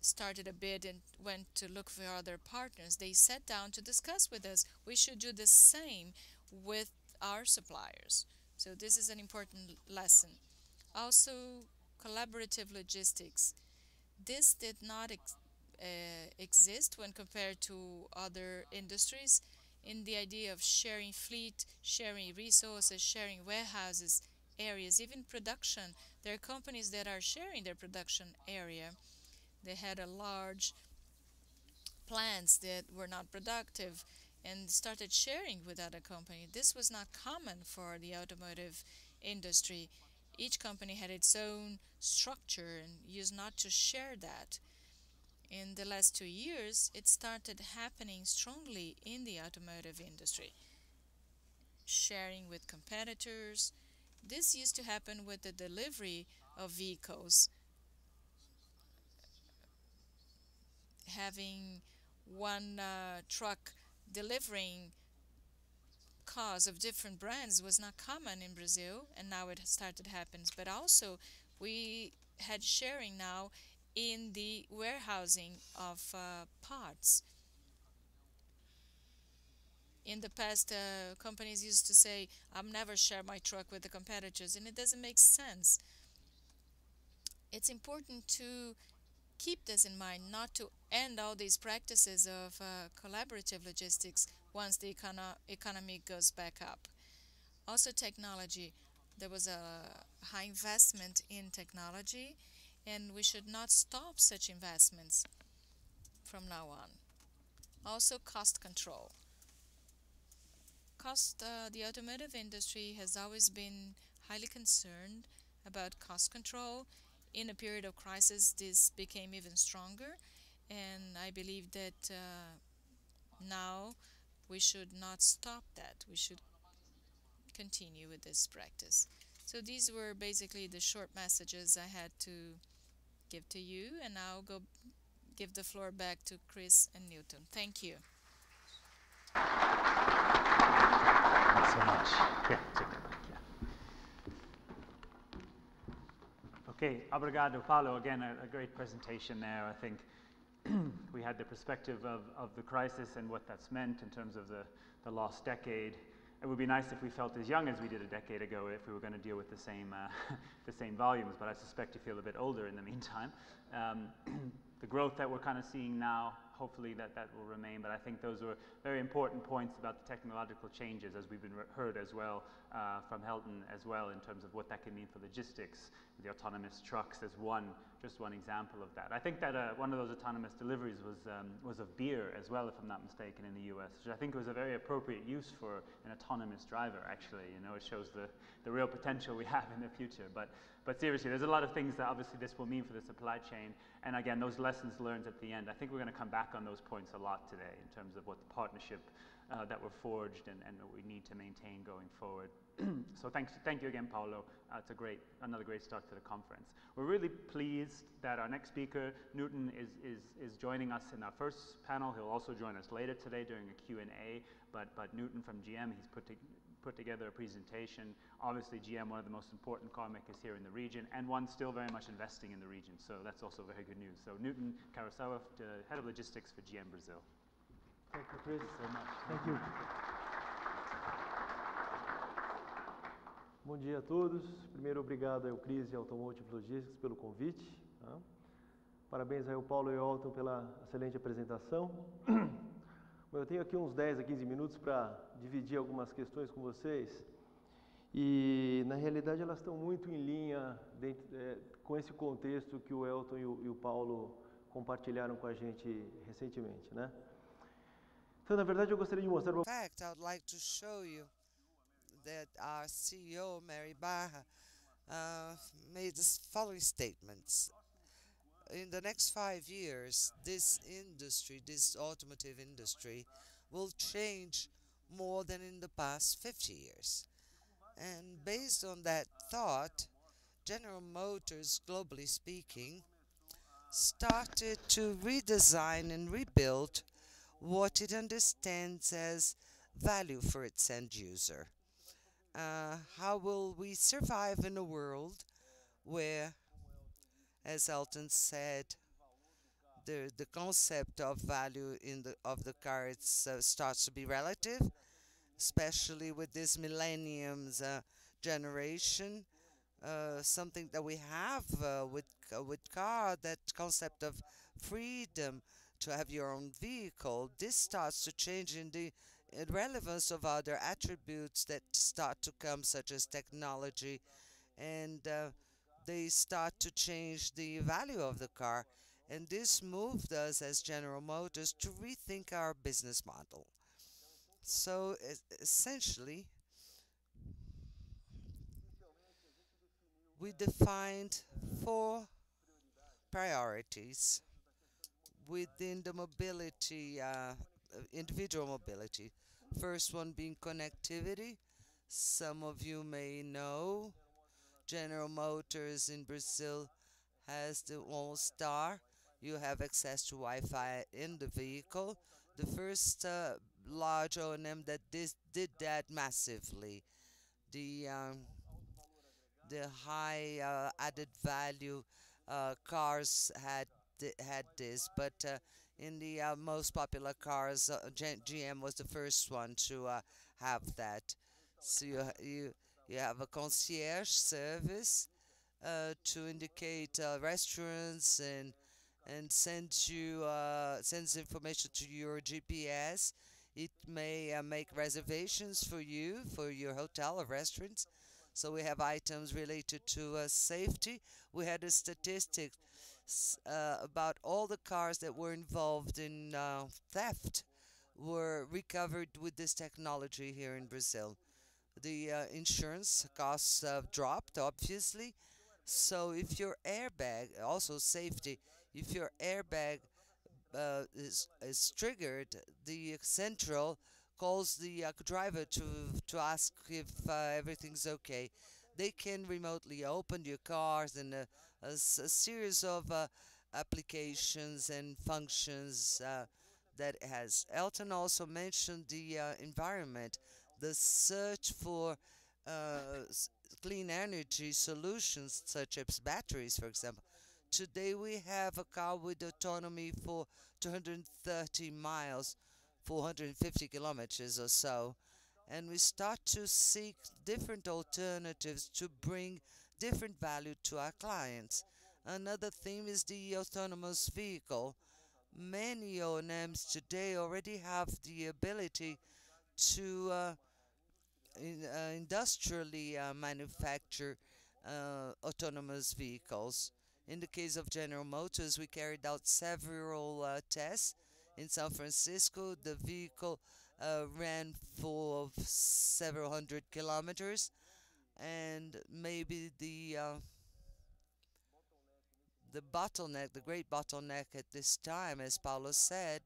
started a bid and went to look for other partners. They sat down to discuss with us. We should do the same with our suppliers. So this is an important lesson. Also, collaborative logistics. This did not exist when compared to other industries in the idea of sharing fleet, sharing resources, sharing warehouses, areas, even production. There are companies that are sharing their production area. They had a large plants that were not productive and started sharing with other companies. This was not common for the automotive industry. Each company had its own structure and used not to share that. In the last 2 years, it started happening strongly in the automotive industry, sharing with competitors. This used to happen with the delivery of vehicles, having one truck delivering cars of different brands was not common in Brazil, and now it started happens. But also, we had sharing now in the warehousing of parts. In the past, companies used to say, "I'm never share my truck with the competitors," and it doesn't make sense. It's important to keep this in mind, not to end all these practices of collaborative logistics once the economy goes back up. Also, technology. There was a high investment in technology, and we should not stop such investments from now on. Also, cost control. The automotive industry has always been highly concerned about cost control. In a period of crisis, this became even stronger, and I believe that now we should not stop that. We should continue with this practice. So these were basically the short messages I had to give to you, and now I'll go give the floor back to Chris and Newton. Thank you. Thanks so much. Yeah, take that back, yeah. Okay, obrigado, Paulo. Again, a great presentation there. I think we had the perspective of the crisis and what that's meant in terms of the lost decade. It would be nice if we felt as young as we did a decade ago if we were going to deal with the same the same volumes, but I suspect you feel a bit older in the meantime. The growth that we're kind of seeing now, hopefully that will remain, but I think those were very important points about the technological changes, as we've been heard as well from Helton as well, in terms of what that can mean for logistics. The autonomous trucks as just one example of that. I think that one of those autonomous deliveries was of beer as well, if I'm not mistaken, in the US, which I think was a very appropriate use for an autonomous driver, actually. You know, it shows the real potential we have in the future. But seriously, there's a lot of things that obviously this will mean for the supply chain. And again, those lessons learned at the end, I think we're going to come back on those points a lot today in terms of what the partnership that were forged and what we need to maintain going forward. So thank you again, Paulo. It's another great start to the conference. We're really pleased that our next speaker, Newton, is joining us in our first panel. He'll also join us later today during a Q&A. But Newton from GM, he's put together a presentation. Obviously, GM, one of the most important car makers here in the region, and one still very much investing in the region. So that's also very good news. So Newton Karasawa, Head of Logistics for GM Brazil. Thank you, Chris. Thank you so much. Thank you. Bom dia a todos. Primeiro, obrigado ao Chris e Automotive Logistics pelo convite. Tá? Parabéns ao Paulo e ao Alton pela excelente apresentação. Bom, eu tenho aqui uns 10 a 15 minutos para dividir algumas questões com vocês. E, na realidade, elas estão muito em linha com esse contexto que o Elton e o Paulo compartilharam com a gente recentemente, né? Então, na verdade, eu gostaria de mostrar para In fact, I would like to show you that our CEO, Mary Barra, made the following statements. in the next 5 years, this industry, this automotive industry, will change more than in the past 50 years. And based on that thought, General Motors, globally speaking, started to redesign and rebuild what it understands as value for its end user. How will we survive in a world where, as Elton said, the concept of value in the car starts to be relative, especially with this millenniums generation. Something that we have with car, that concept of freedom to have your own vehicle. This starts to change in the relevance of other attributes that start to come, such as technology, and they start to change the value of the car. And this moved us as General Motors to rethink our business model. So essentially, we defined four priorities within the mobility, individual mobility. First one being connectivity. Some of you may know General Motors in Brazil has the All Star. You have access to Wi-Fi in the vehicle. The first large O&M that did that massively. The high added value cars had this, but in the most popular cars, GM was the first one to have that. So you have a concierge service to indicate restaurants and sends information to your GPS. It may make reservations for you for your hotel or restaurants. So we have items related to safety. We had a statistic about all the cars that were involved in theft were recovered with this technology here in Brazil. The insurance costs dropped, obviously. So if your airbag, also safety, if your airbag is triggered, the central calls the driver to ask if everything's okay. They can remotely open your cars and a series of applications and functions that it has. Elton also mentioned the environment, the search for clean energy solutions such as batteries, for example. Today we have a car with autonomy for 230 miles, 450 kilometers or so, and we start to seek different alternatives to bring different value to our clients. Another theme is the autonomous vehicle. Many O&Ms today already have the ability to industrially manufacture autonomous vehicles. In the case of General Motors, we carried out several tests. In San Francisco, the vehicle ran for several hundred kilometers, and maybe the bottleneck, the great bottleneck at this time, as Paulo said,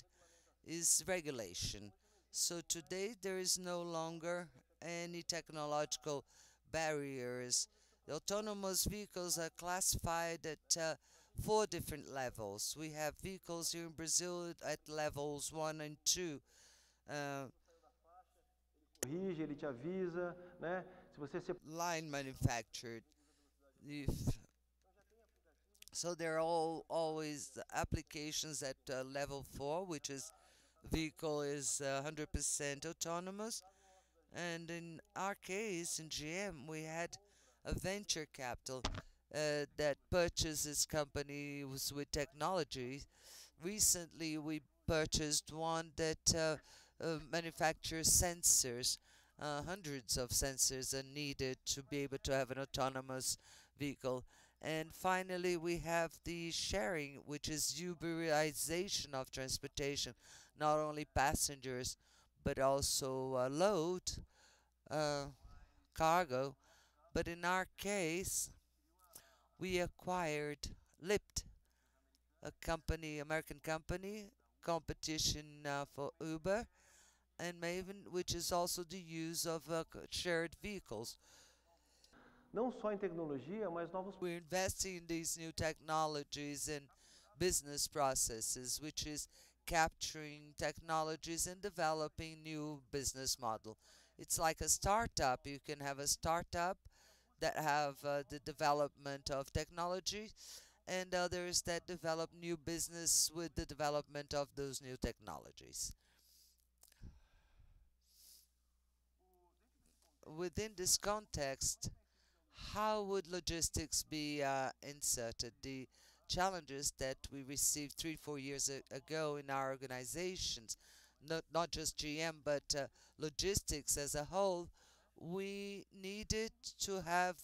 is regulation. So today there is no longer any technological barriers. The autonomous vehicles are classified at four different levels. We have vehicles here in Brazil at levels 1 and 2. Uh, Corrige, ele te avisa, né? Se você se line manufactured. If, so there are always applications at level 4, which is vehicle is 100% autonomous. And in our case, in GM, we had a venture capital that purchases companies with technology. Recently, we purchased one that manufactures sensors. Hundreds of sensors are needed to be able to have an autonomous vehicle. And finally, we have the sharing, which is Uberization of transportation, not only passengers, but also load, uh, cargo. But in our case, we acquired Lipt, a company, American company, competition for Uber, and Maven, which is also the use of shared vehicles. Não só em tecnologia, mas novos. We're investing in these new technologies and business processes, which is capturing technologies and developing new business model. It's like a startup. You can have a startup that have the development of technology and others that develop new business with the development of those new technologies. Within this context, how would logistics be inserted? The challenges that we received 3 4 years ago in our organizations, not just GM, but logistics as a whole, we needed to have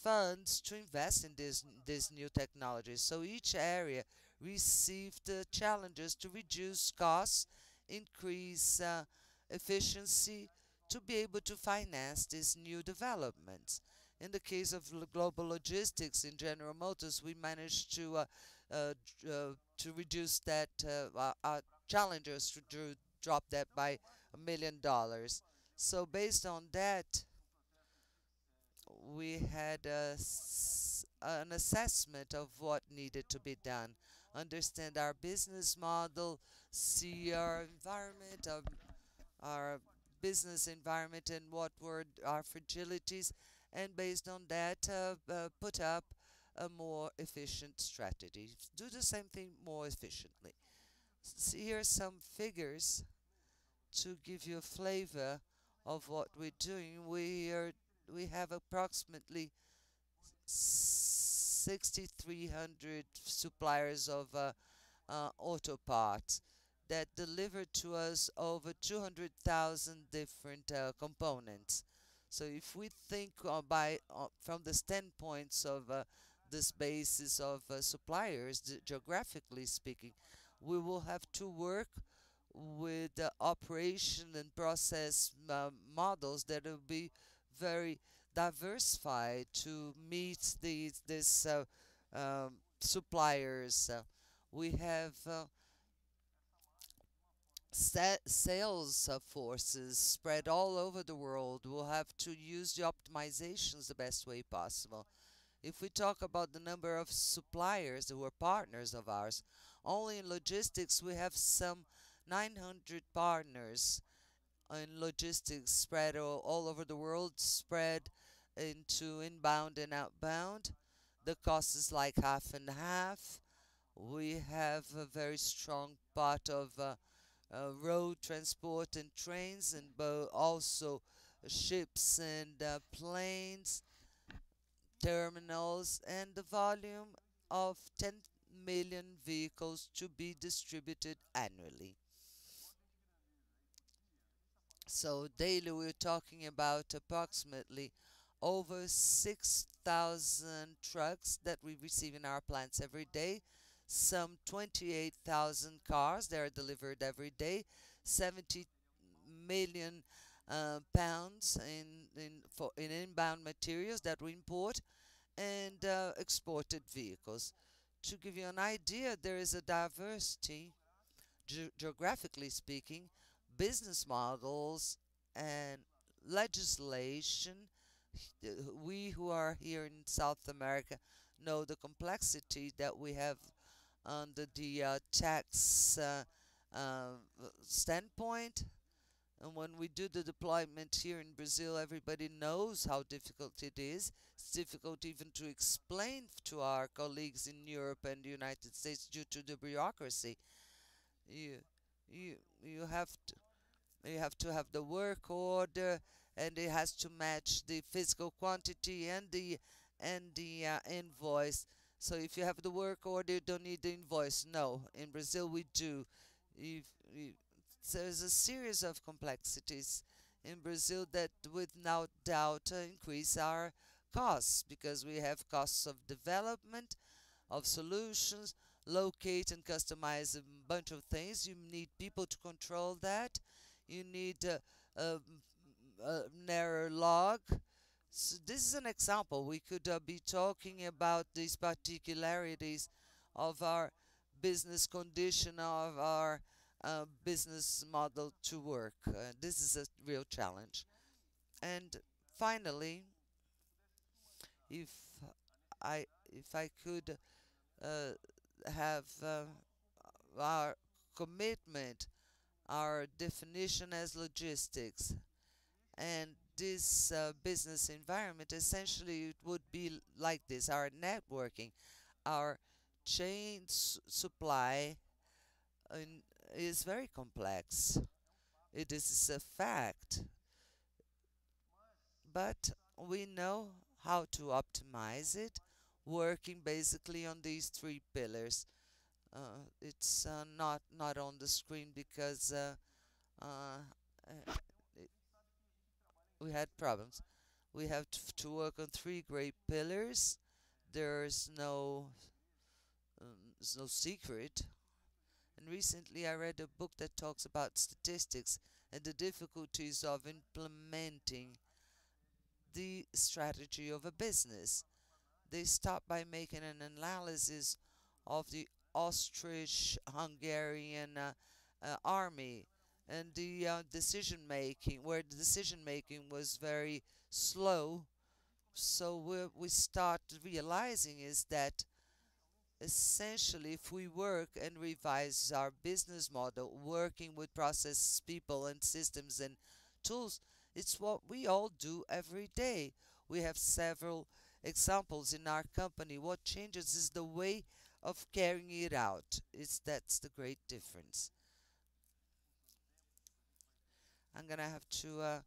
funds to invest in these new technologies. So each area received challenges to reduce costs, increase efficiency, to be able to finance these new developments. In the case of global logistics in General Motors, we managed to reduce that challenges to drop that by $1 million. So based on that, we had an assessment of what needed to be done, understand our business model, see our environment, our business environment, and what were our fragilities, and based on that, put up a more efficient strategy. Do the same thing more efficiently. Here are some figures to give you a flavor of what we're doing. We have approximately 6,300 suppliers of auto parts that deliver to us over 200,000 different components. So if we think from the standpoints of this basis of suppliers, geographically speaking, we will have to work with operation and process models that will be very diversified to meet these suppliers. We have sales forces spread all over the world. We'll have to use the optimizations the best way possible. If we talk about the number of suppliers who are partners of ours, only in logistics we have some 900 partners in logistics spread all over the world, spread into inbound and outbound. The cost is like half and half. We have a very strong part of road transport and trains, and also ships and planes, terminals, and the volume of 10 million vehicles to be distributed annually. So daily we're talking about approximately over 6,000 trucks that we receive in our plants every day, some 28,000 cars that are delivered every day, 70 million pounds in inbound materials that we import, and exported vehicles. To give you an idea, there is a diversity, geographically speaking, business models and legislation. We who are here in South America know the complexity that we have under the tax standpoint. And when we do the deployment here in Brazil, everybody knows how difficult it is. It's difficult even to explain to our colleagues in Europe and the United States due to the bureaucracy. You, you have to have the work order, and it has to match the physical quantity and the invoice. So if you have the work order, you don't need the invoice. No, in Brazil we do. If, if, there's a series of complexities in Brazil that without doubt increase our costs, because we have costs of development, of solutions, locate and customize a bunch of things. You need people to control that. You need a narrow log. So this is an example. We could be talking about these particularities of our business condition, of our business model to work. This is a real challenge. And finally, if if I could uh, have our commitment, our definition as logistics, and this business environment, essentially it would be like this: our networking, our chain supply is very complex. It is a fact, but we know how to optimize it, working basically on these three pillars. It's not on the screen because uh, uh, it, we had problems. We have to work on three great pillars. There's no secret. And recently I read a book that talks about statistics and the difficulties of implementing the strategy of a business. They start by making an analysis of the Austrish-Hungarian army and the decision making, where the decision making was very slow. So what we start realizing is that essentially, if we work and revise our business model, working with processes, people, and systems and tools, it's what we all do every day. We have several examples in our company. What changes is the way of carrying it out. That's the great difference. I'm gonna have to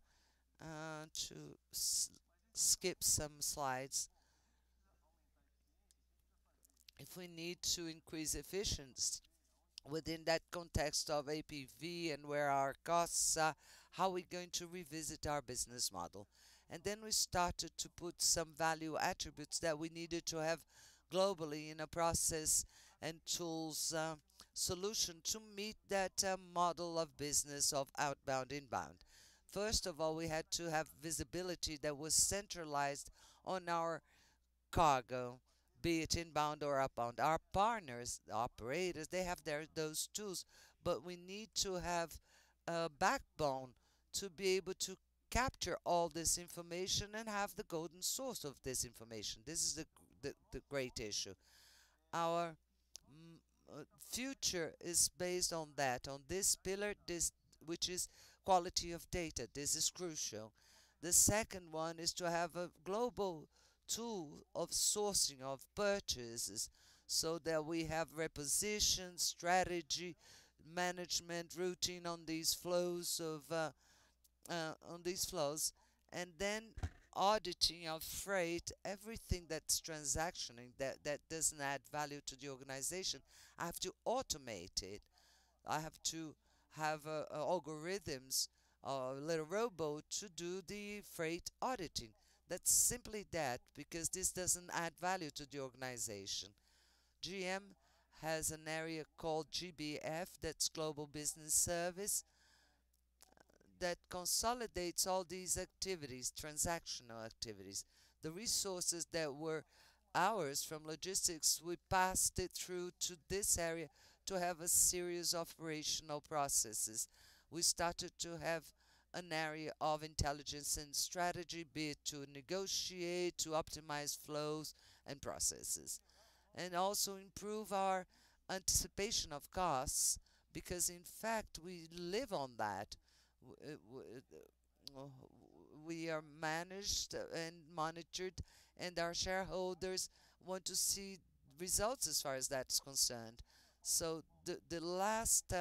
skip some slides. If we need to increase efficiency within that context of APV and where our costs are, how are we going to revisit our business model? And then we started to put some value attributes that we needed to have globally in a process and tools solution to meet that model of business of outbound inbound. First of all, we had to have visibility that was centralized on our cargo, be it inbound or outbound. Our partners, the operators, they have those tools, but we need to have a backbone to be able to capture all this information and have the golden source of this information. This is the great issue. Our future is based on that, on this pillar, this which is quality of data. This is crucial. The second one is to have a global tool of sourcing of purchases so that we have reposition, strategy, management, routine on these flows, and then auditing of freight, everything that's transactioning that doesn't add value to the organization. I have to automate it. I have to have algorithms, a little robot to do the freight auditing. That's simply that, because this doesn't add value to the organization. GM has an area called GBF, that's Global Business Service, that consolidates all these activities, transactional activities. The resources that were ours from logistics, we passed it through to this area to have a series of operational processes. We started to have an area of intelligence and strategy, be it to negotiate, to optimize flows and processes, and also improve our anticipation of costs, because in fact we live on that. We are managed and monitored, and our shareholders want to see results as far as that's concerned. So the last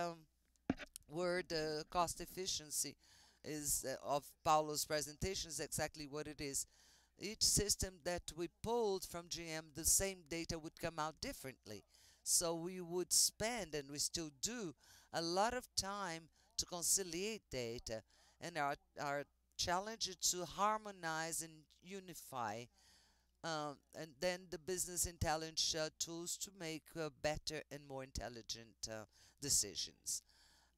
word, cost efficiency, is of Paulo's presentation, is exactly what it is. Each system that we pulled from GM, the same data would come out differently. So we would spend, and we still do, a lot of time to conciliate data. And our challenge is to harmonize and unify, and then the business intelligence tools to make better and more intelligent decisions.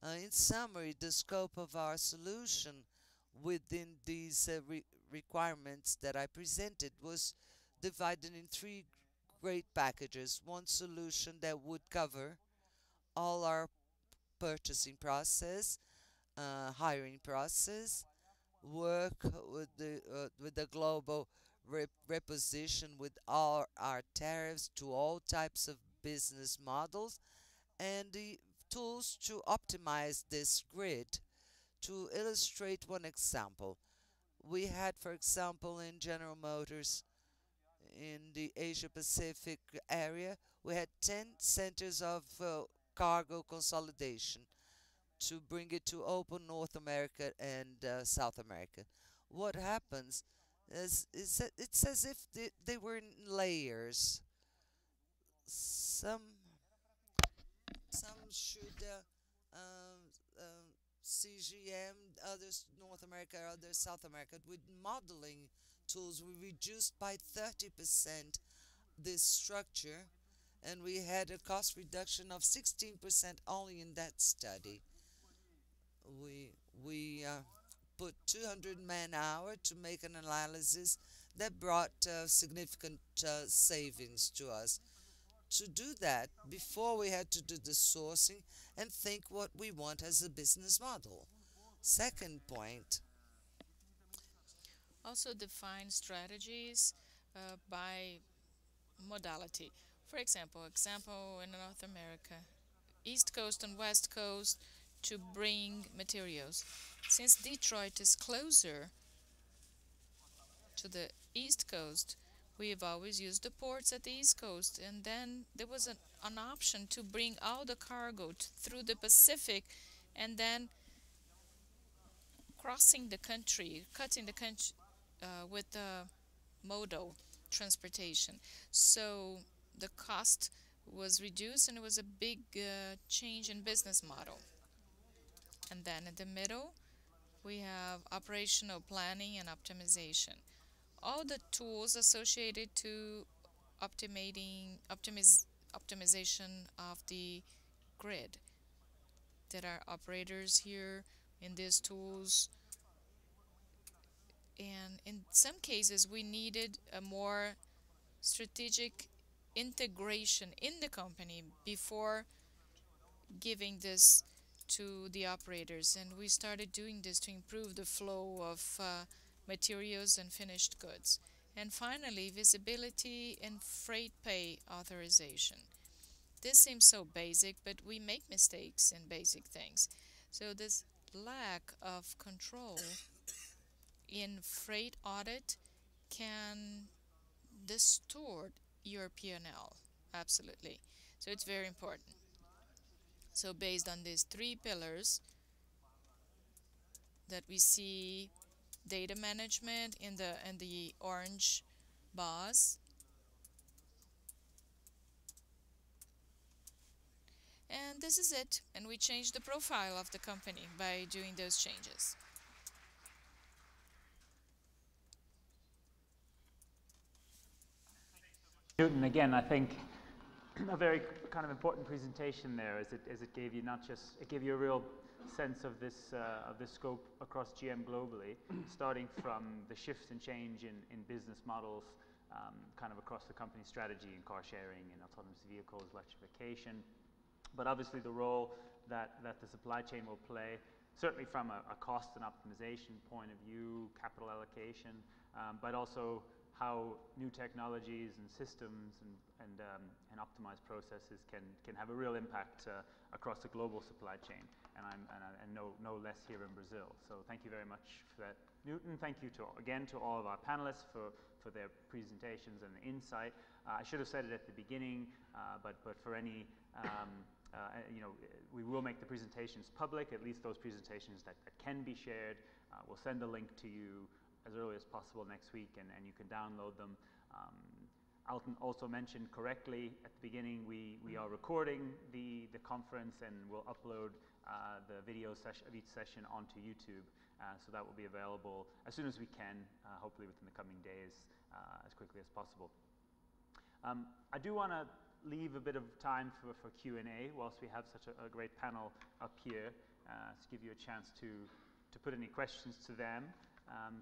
In summary, the scope of our solution within these requirements that I presented was divided in three great packages. One solution that would cover all our purchasing process, hiring process, work with the global reposition with all our tariffs to all types of business models, and the tools to optimize this grid. To illustrate one example, we had, for example, in General Motors in the Asia Pacific area, we had 10 centers of cargo consolidation to bring it to open North America and South America. What happens is that it's as if they were in layers. Some some should CGM, others North America, others South America. With modeling tools, we reduced by 30% this structure, and we had a cost reduction of 16% only in that study. We put 200 man-hour to make an analysis that brought significant savings to us. To do that, before we had to do the sourcing and think what we want as a business model. Second point, Also define strategies by modality. For example in North America, East Coast and West Coast to bring materials. Since Detroit is closer to the East Coast, we have always used the ports at the East Coast, and then there was an option to bring all the cargo through the Pacific and then crossing the country, cutting the country with the modal transportation. So the cost was reduced and it was a big change in business model. And then in the middle, we have operational planning and optimization. All the tools associated to optimization of the grid. There are operators here in these tools, and in some cases we needed a more strategic integration in the company before giving this to the operators, and we started doing this to improve the flow of materials and finished goods. And finally, visibility and freight pay authorization. This seems so basic, but we make mistakes in basic things. So this lack of control in freight audit can distort your P&L, absolutely. So it's very important. So based on these three pillars that we see, data management in the orange bars, and this is it. And we changed the profile of the company by doing those changes. Newton, again, I think a very kind of important presentation there, as it gave you not just, it gave you a real sense of this scope across GM globally, starting from the shift and change in business models, kind of across the company strategy in car sharing and autonomous vehicles, electrification, but obviously the role that the supply chain will play, certainly from a cost and optimization point of view, capital allocation, but also how new technologies and systems and optimized processes can have a real impact across the global supply chain, and no less here in Brazil. So thank you very much for that, Newton. Thank you again to all of our panelists for their presentations and the insight. I should have said it at the beginning, but for any we will make the presentations public, at least those presentations that can be shared. We'll send a link to you as early as possible next week, and you can download them. Alton also mentioned correctly at the beginning, we are recording the conference, and we'll upload the video of each session onto YouTube. So that will be available as soon as we can, hopefully within the coming days, as quickly as possible. I do want to leave a bit of time for Q&A whilst we have such a great panel up here, to give you a chance to put any questions to them.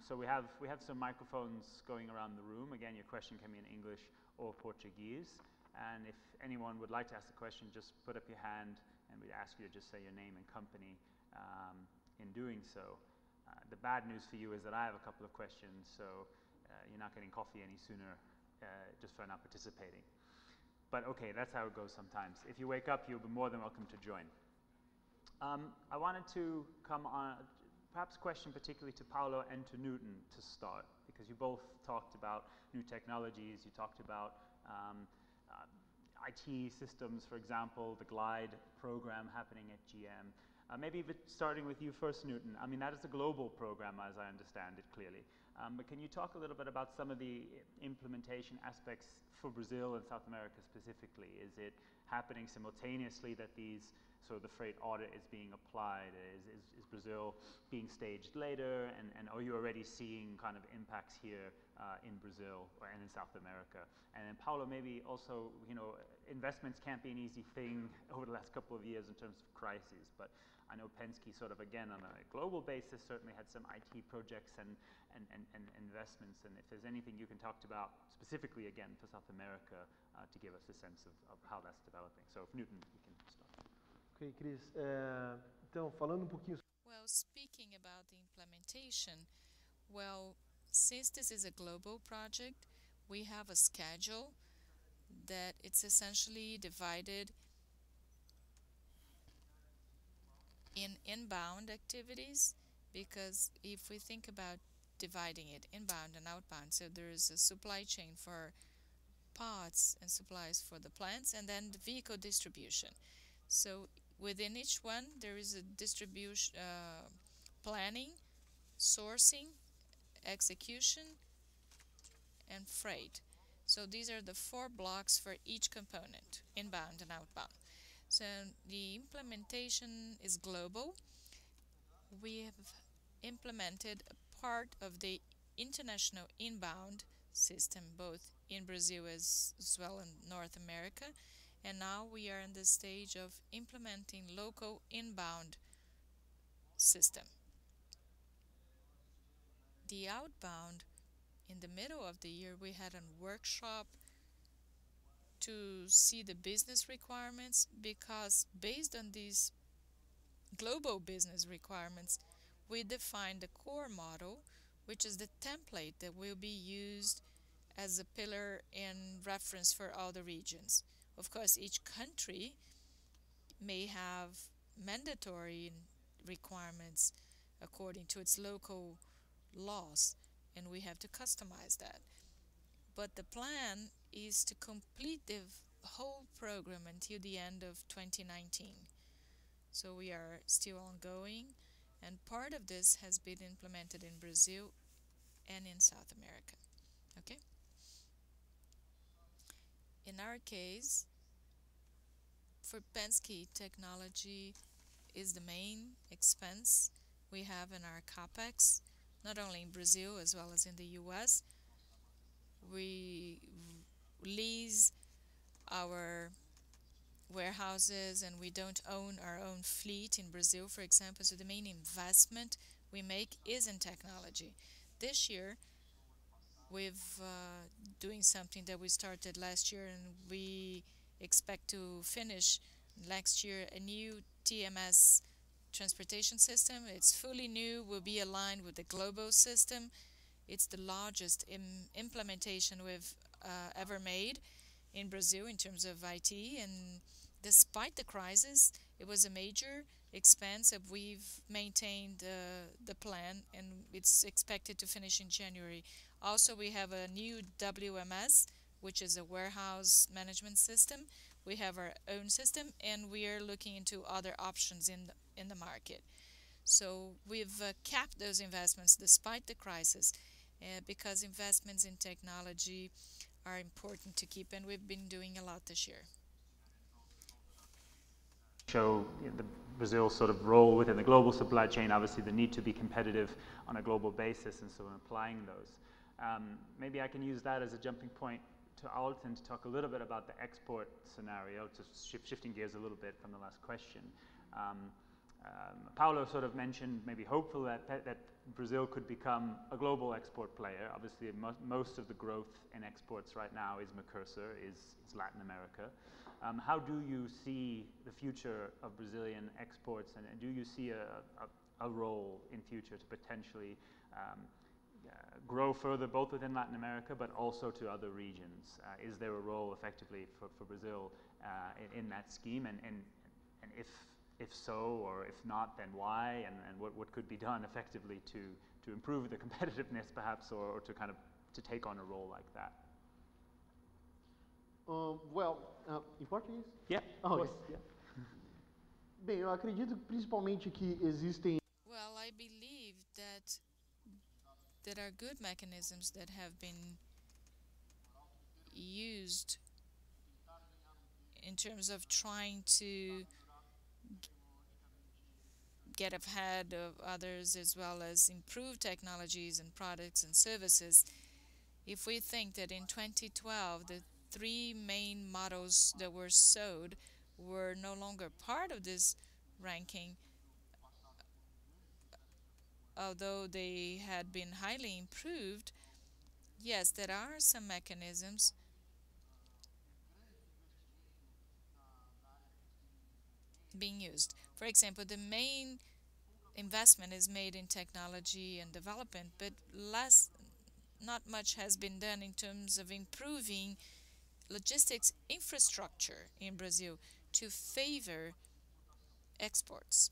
So we have some microphones going around the room. Again, your question can be in English or Portuguese. And if anyone would like to ask a question, just put up your hand and we'd ask you to just say your name and company in doing so. The bad news for you is that I have a couple of questions, so you're not getting coffee any sooner just for not participating. But okay, that's how it goes sometimes. If you wake up, you'll be more than welcome to join. I wanted to come on, perhaps question particularly to Paolo and to Newton to start, because you both talked about new technologies, you talked about IT systems, for example, the GLIDE program happening at GM. Maybe starting with you first, Newton. I mean, that is a global program, as I understand it clearly. But can you talk a little bit about some of the implementation aspects for Brazil and South America specifically? Is it happening simultaneously that so the freight audit is being applied? Is Brazil being staged later? And are you already seeing kind of impacts here in Brazil and in South America? And then Paulo, maybe also, investments can't be an easy thing over the last couple of years in terms of crises, but I know Penske sort of, again, on a global basis, certainly had some IT projects and investments, and if there's anything you can talk about specifically, again, for South America to give us a sense of how that's developing. So if Newton, you can start. Ok, Cris. Então, falando pouquinho... Well, speaking about the implementation, well, since this is a global project, we have a schedule that it's essentially divided in inbound activities, because if we think about dividing it inbound and outbound, so there is a supply chain for parts and supplies for the plants, and then the vehicle distribution. So within each one there is a distribution, planning, sourcing, execution, and freight. So these are the 4 blocks for each component, inbound and outbound. So the implementation is global. We have implemented a part of the international inbound system, both in Brazil as well in North America, and now we are in the stage of implementing local inbound system. The outbound, in the middle of the year, we had a workshop to see the business requirements, because based on these global business requirements, we defined the core model, which is the template that will be used as a pillar and reference for all the regions. Of course, each country may have mandatory requirements according to its local laws, and we have to customize that. But the plan is to complete the whole program until the end of 2019. So we are still ongoing, and part of this has been implemented in Brazil and in South America. Okay? In our case, for Penske, technology is the main expense we have in our CapEx, not only in Brazil as well as in the US. We lease our warehouses and we don't own our own fleet in Brazil, for example, so the main investment we make is in technology. This year we've doing something that we started last year, and we expect to finish next year a new TMS transportation system. It's fully new, will be aligned with the global system. It's the largest implementation we've ever made in Brazil in terms of IT, and despite the crisis, it was a major expense that we've maintained the plan, and it's expected to finish in January. Also, we have a new WMS, which is a warehouse management system. We have our own system, and we are looking into other options in the market. So we've capped those investments despite the crisis, because investments in technology are important to keep, and we've been doing a lot this year. Show the Brazil's sort of role within the global supply chain, obviously the need to be competitive on a global basis, and so applying those. Maybe I can use that as a jumping point to Alton to talk a little bit about the export scenario, to shifting gears a little bit from the last question. Paulo sort of mentioned, maybe hopeful that Brazil could become a global export player. Obviously, most of the growth in exports right now is Mercosur, is Latin America. How do you see the future of Brazilian exports, and do you see a role in future to potentially grow further both within Latin America but also to other regions? Is there a role effectively for Brazil in that scheme, and if so, or if not, then why, and what could be done effectively to improve the competitiveness perhaps, or to kind of to take on a role like that? Em português? Yeah, of Okay. course, yeah. Bem, eu acredito principalmente que existem. Well, I believe that there are good mechanisms that have been used in terms of trying to get ahead of others, as well as improve technologies and products and services. If we think that in 2012 the three main models that were sold were no longer part of this ranking, although they had been highly improved, yes, there are some mechanisms being used. For example, the main investment is made in technology and development, but not much has been done in terms of improving logistics infrastructure in Brazil to favor exports.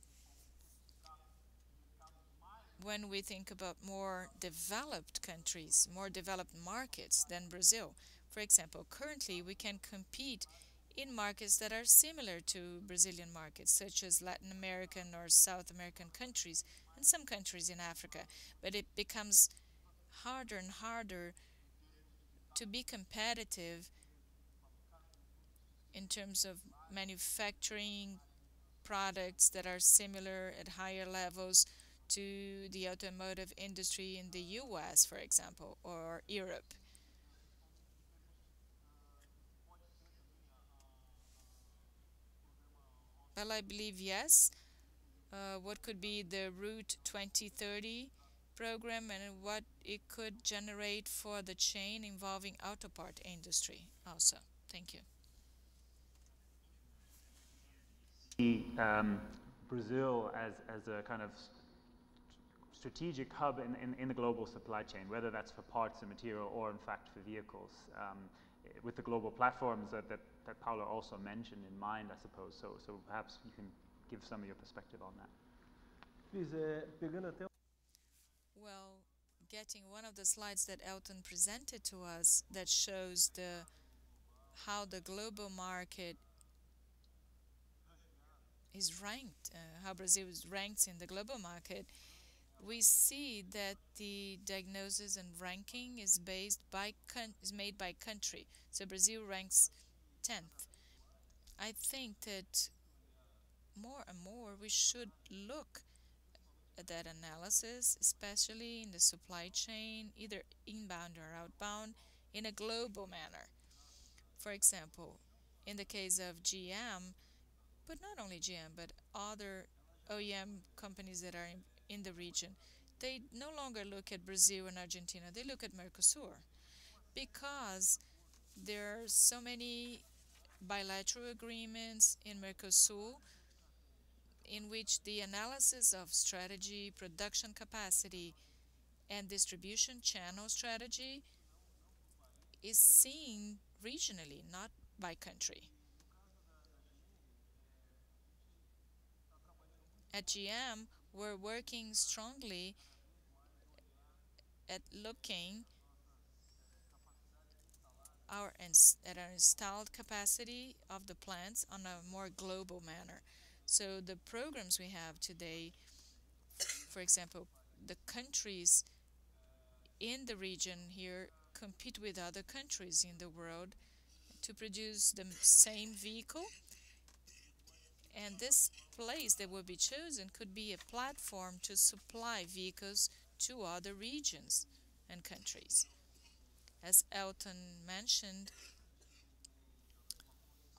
When we think about more developed countries, more developed markets than Brazil, for example, currently we can compete in markets that are similar to Brazilian markets, such as Latin American or South American countries and some countries in Africa. But it becomes harder and harder to be competitive in terms of manufacturing products that are similar at higher levels to the automotive industry in the US, for example, or Europe. Well, I believe yes. What could be the Route 2030 program and what it could generate for the chain involving auto part industry also. Thank you. Brazil as a kind of strategic hub in the global supply chain, whether that's for parts and material or in fact for vehicles, with the global platforms that Paulo also mentioned in mind, I suppose. So perhaps you can give some of your perspective on that. Cris, pegando até Well, getting one of the slides that Elton presented to us that shows how the global market is ranked, how Brazil is ranked in the global market, we see that the diagnosis and ranking is made by country. So Brazil ranks 10th. I think that more and more we should look at that analysis, especially in the supply chain, either inbound or outbound, in a global manner. For example, in the case of GM, but not only GM, but other OEM companies that are in the region, they no longer look at Brazil and Argentina, they look at Mercosur, because there are so many bilateral agreements in Mercosur in which the analysis of strategy, production capacity, and distribution channel strategy is seen regionally, not by country. At GM, we're working strongly at looking at our installed capacity of the plants on a more global manner. So the programs we have today, for example, the countries in the region here compete with other countries in the world to produce the same vehicle, and this place that will be chosen could be a platform to supply vehicles to other regions and countries. As Elton mentioned,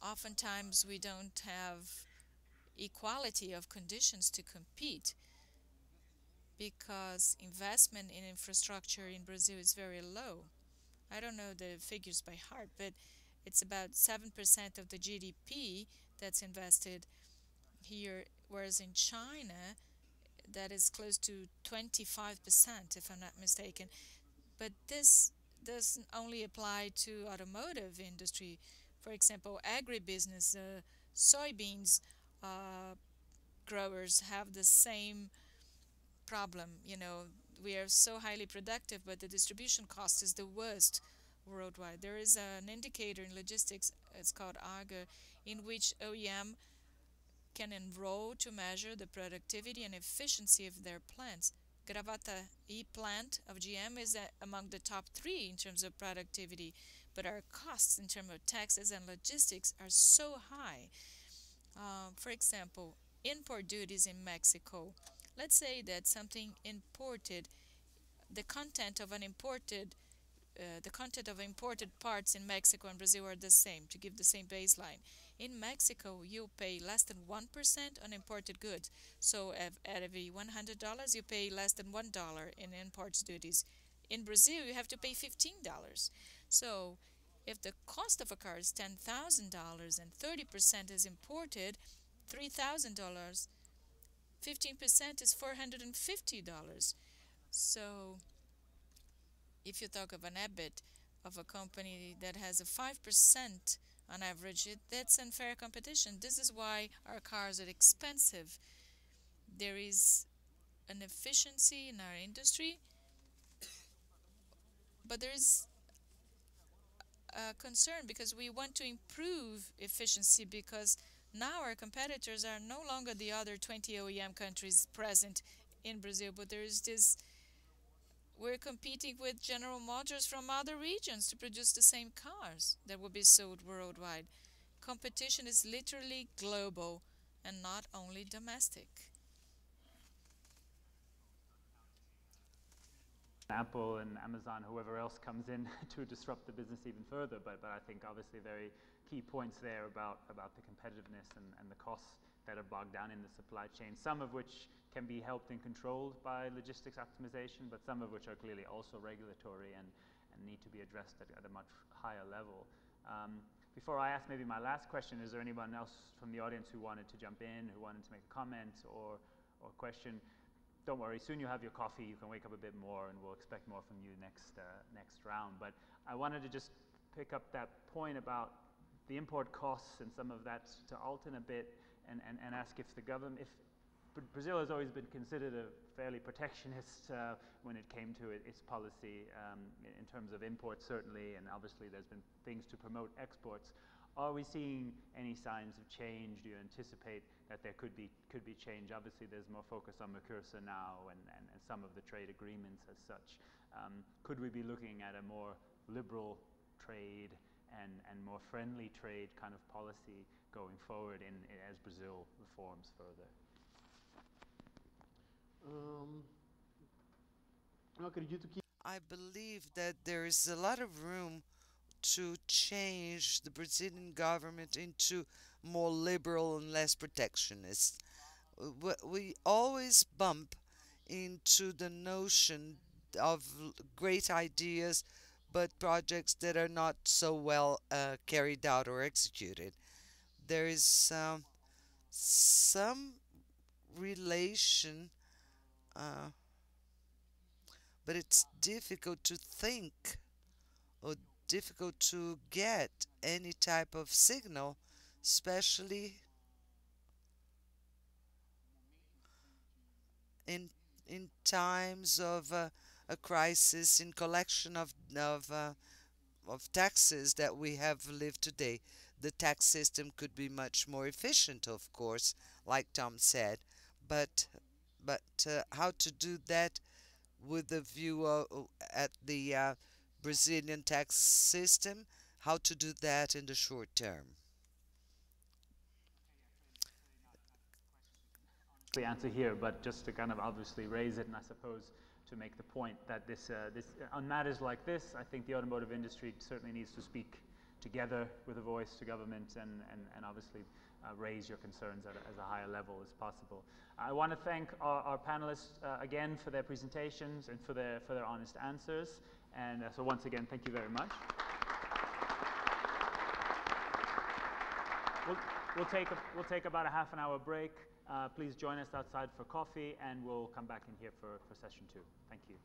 oftentimes we don't have equality of conditions to compete, because investment in infrastructure in Brazil is very low. I don't know the figures by heart, but it's about 7% of the GDP that's invested here, whereas in China, that is close to 25%, if I'm not mistaken. But this doesn't only apply to automotive industry. For example, agribusiness, soybeans growers have the same problem. You know, we are so highly productive, but the distribution cost is the worst worldwide. There is an indicator in logistics, it's called AGA, in which OEM can enroll to measure the productivity and efficiency of their plants. Gravataí plant of GM is among the top 3 in terms of productivity, but our costs in terms of taxes and logistics are so high. For example, import duties in Mexico. Let's say that something imported, the content of imported parts in Mexico and Brazil are the same, to give the same baseline. In Mexico, you pay less than 1% on imported goods. So at every $100, you pay less than $1 in imports duties. In Brazil, you have to pay $15. So if the cost of a car is $10,000 and 30% is imported, $3,000, 15% is $450. So if you talk of an EBIT of a company that has a 5% on average, that's unfair competition. This is why our cars are expensive. There is an efficiency in our industry, but there is a concern because we want to improve efficiency, because now our competitors are no longer the other 20 OEM countries present in Brazil, but there is this, we're competing with General Motors from other regions to produce the same cars that will be sold worldwide. Competition is literally global and not only domestic. Apple and Amazon, whoever else comes in to disrupt the business even further. But I think obviously very key points there about the competitiveness and the costs that are bogged down in the supply chain, some of which can be helped and controlled by logistics optimization, but some of which are clearly also regulatory and need to be addressed at a much higher level. Before I ask maybe my last question, is there anyone else from the audience who wanted to jump in, who wanted to make a comment or question? Don't worry, soon you'll have your coffee, you can wake up a bit more, and we'll expect more from you next round. But I wanted to just pick up that point about the import costs and some of that to Alton a bit, and ask if the government, if Brazil has always been considered a fairly protectionist when it came to its policy in terms of imports, certainly, and obviously there's been things to promote exports. Are we seeing any signs of change? Do you anticipate that there could be change? Obviously, there's more focus on Mercosur now and some of the trade agreements as such. Could we be looking at a more liberal trade and more friendly trade kind of policy going forward as Brazil reforms further? I believe that there is a lot of room to change the Brazilian government into more liberal and less protectionist. We always bump into the notion of great ideas, but projects that are not so well carried out or executed. There is some relation, but it's difficult to think or difficult to get any type of signal, especially in times of a crisis in collection of taxes that we have lived today. The tax system could be much more efficient, of course, like Tom said, but how to do that with a view at the Brazilian tax system, how to do that in the short term. The answer here, but just to kind of obviously raise it, and I suppose to make the point that this on matters like this, I think the automotive industry certainly needs to speak together with a voice to government and obviously raise your concerns at as a higher level as possible. I want to thank our panelists again for their presentations and for their honest answers. And so once again, thank you very much. We'll take about a half an hour break. Please join us outside for coffee, and we'll come back in here for session 2. Thank you.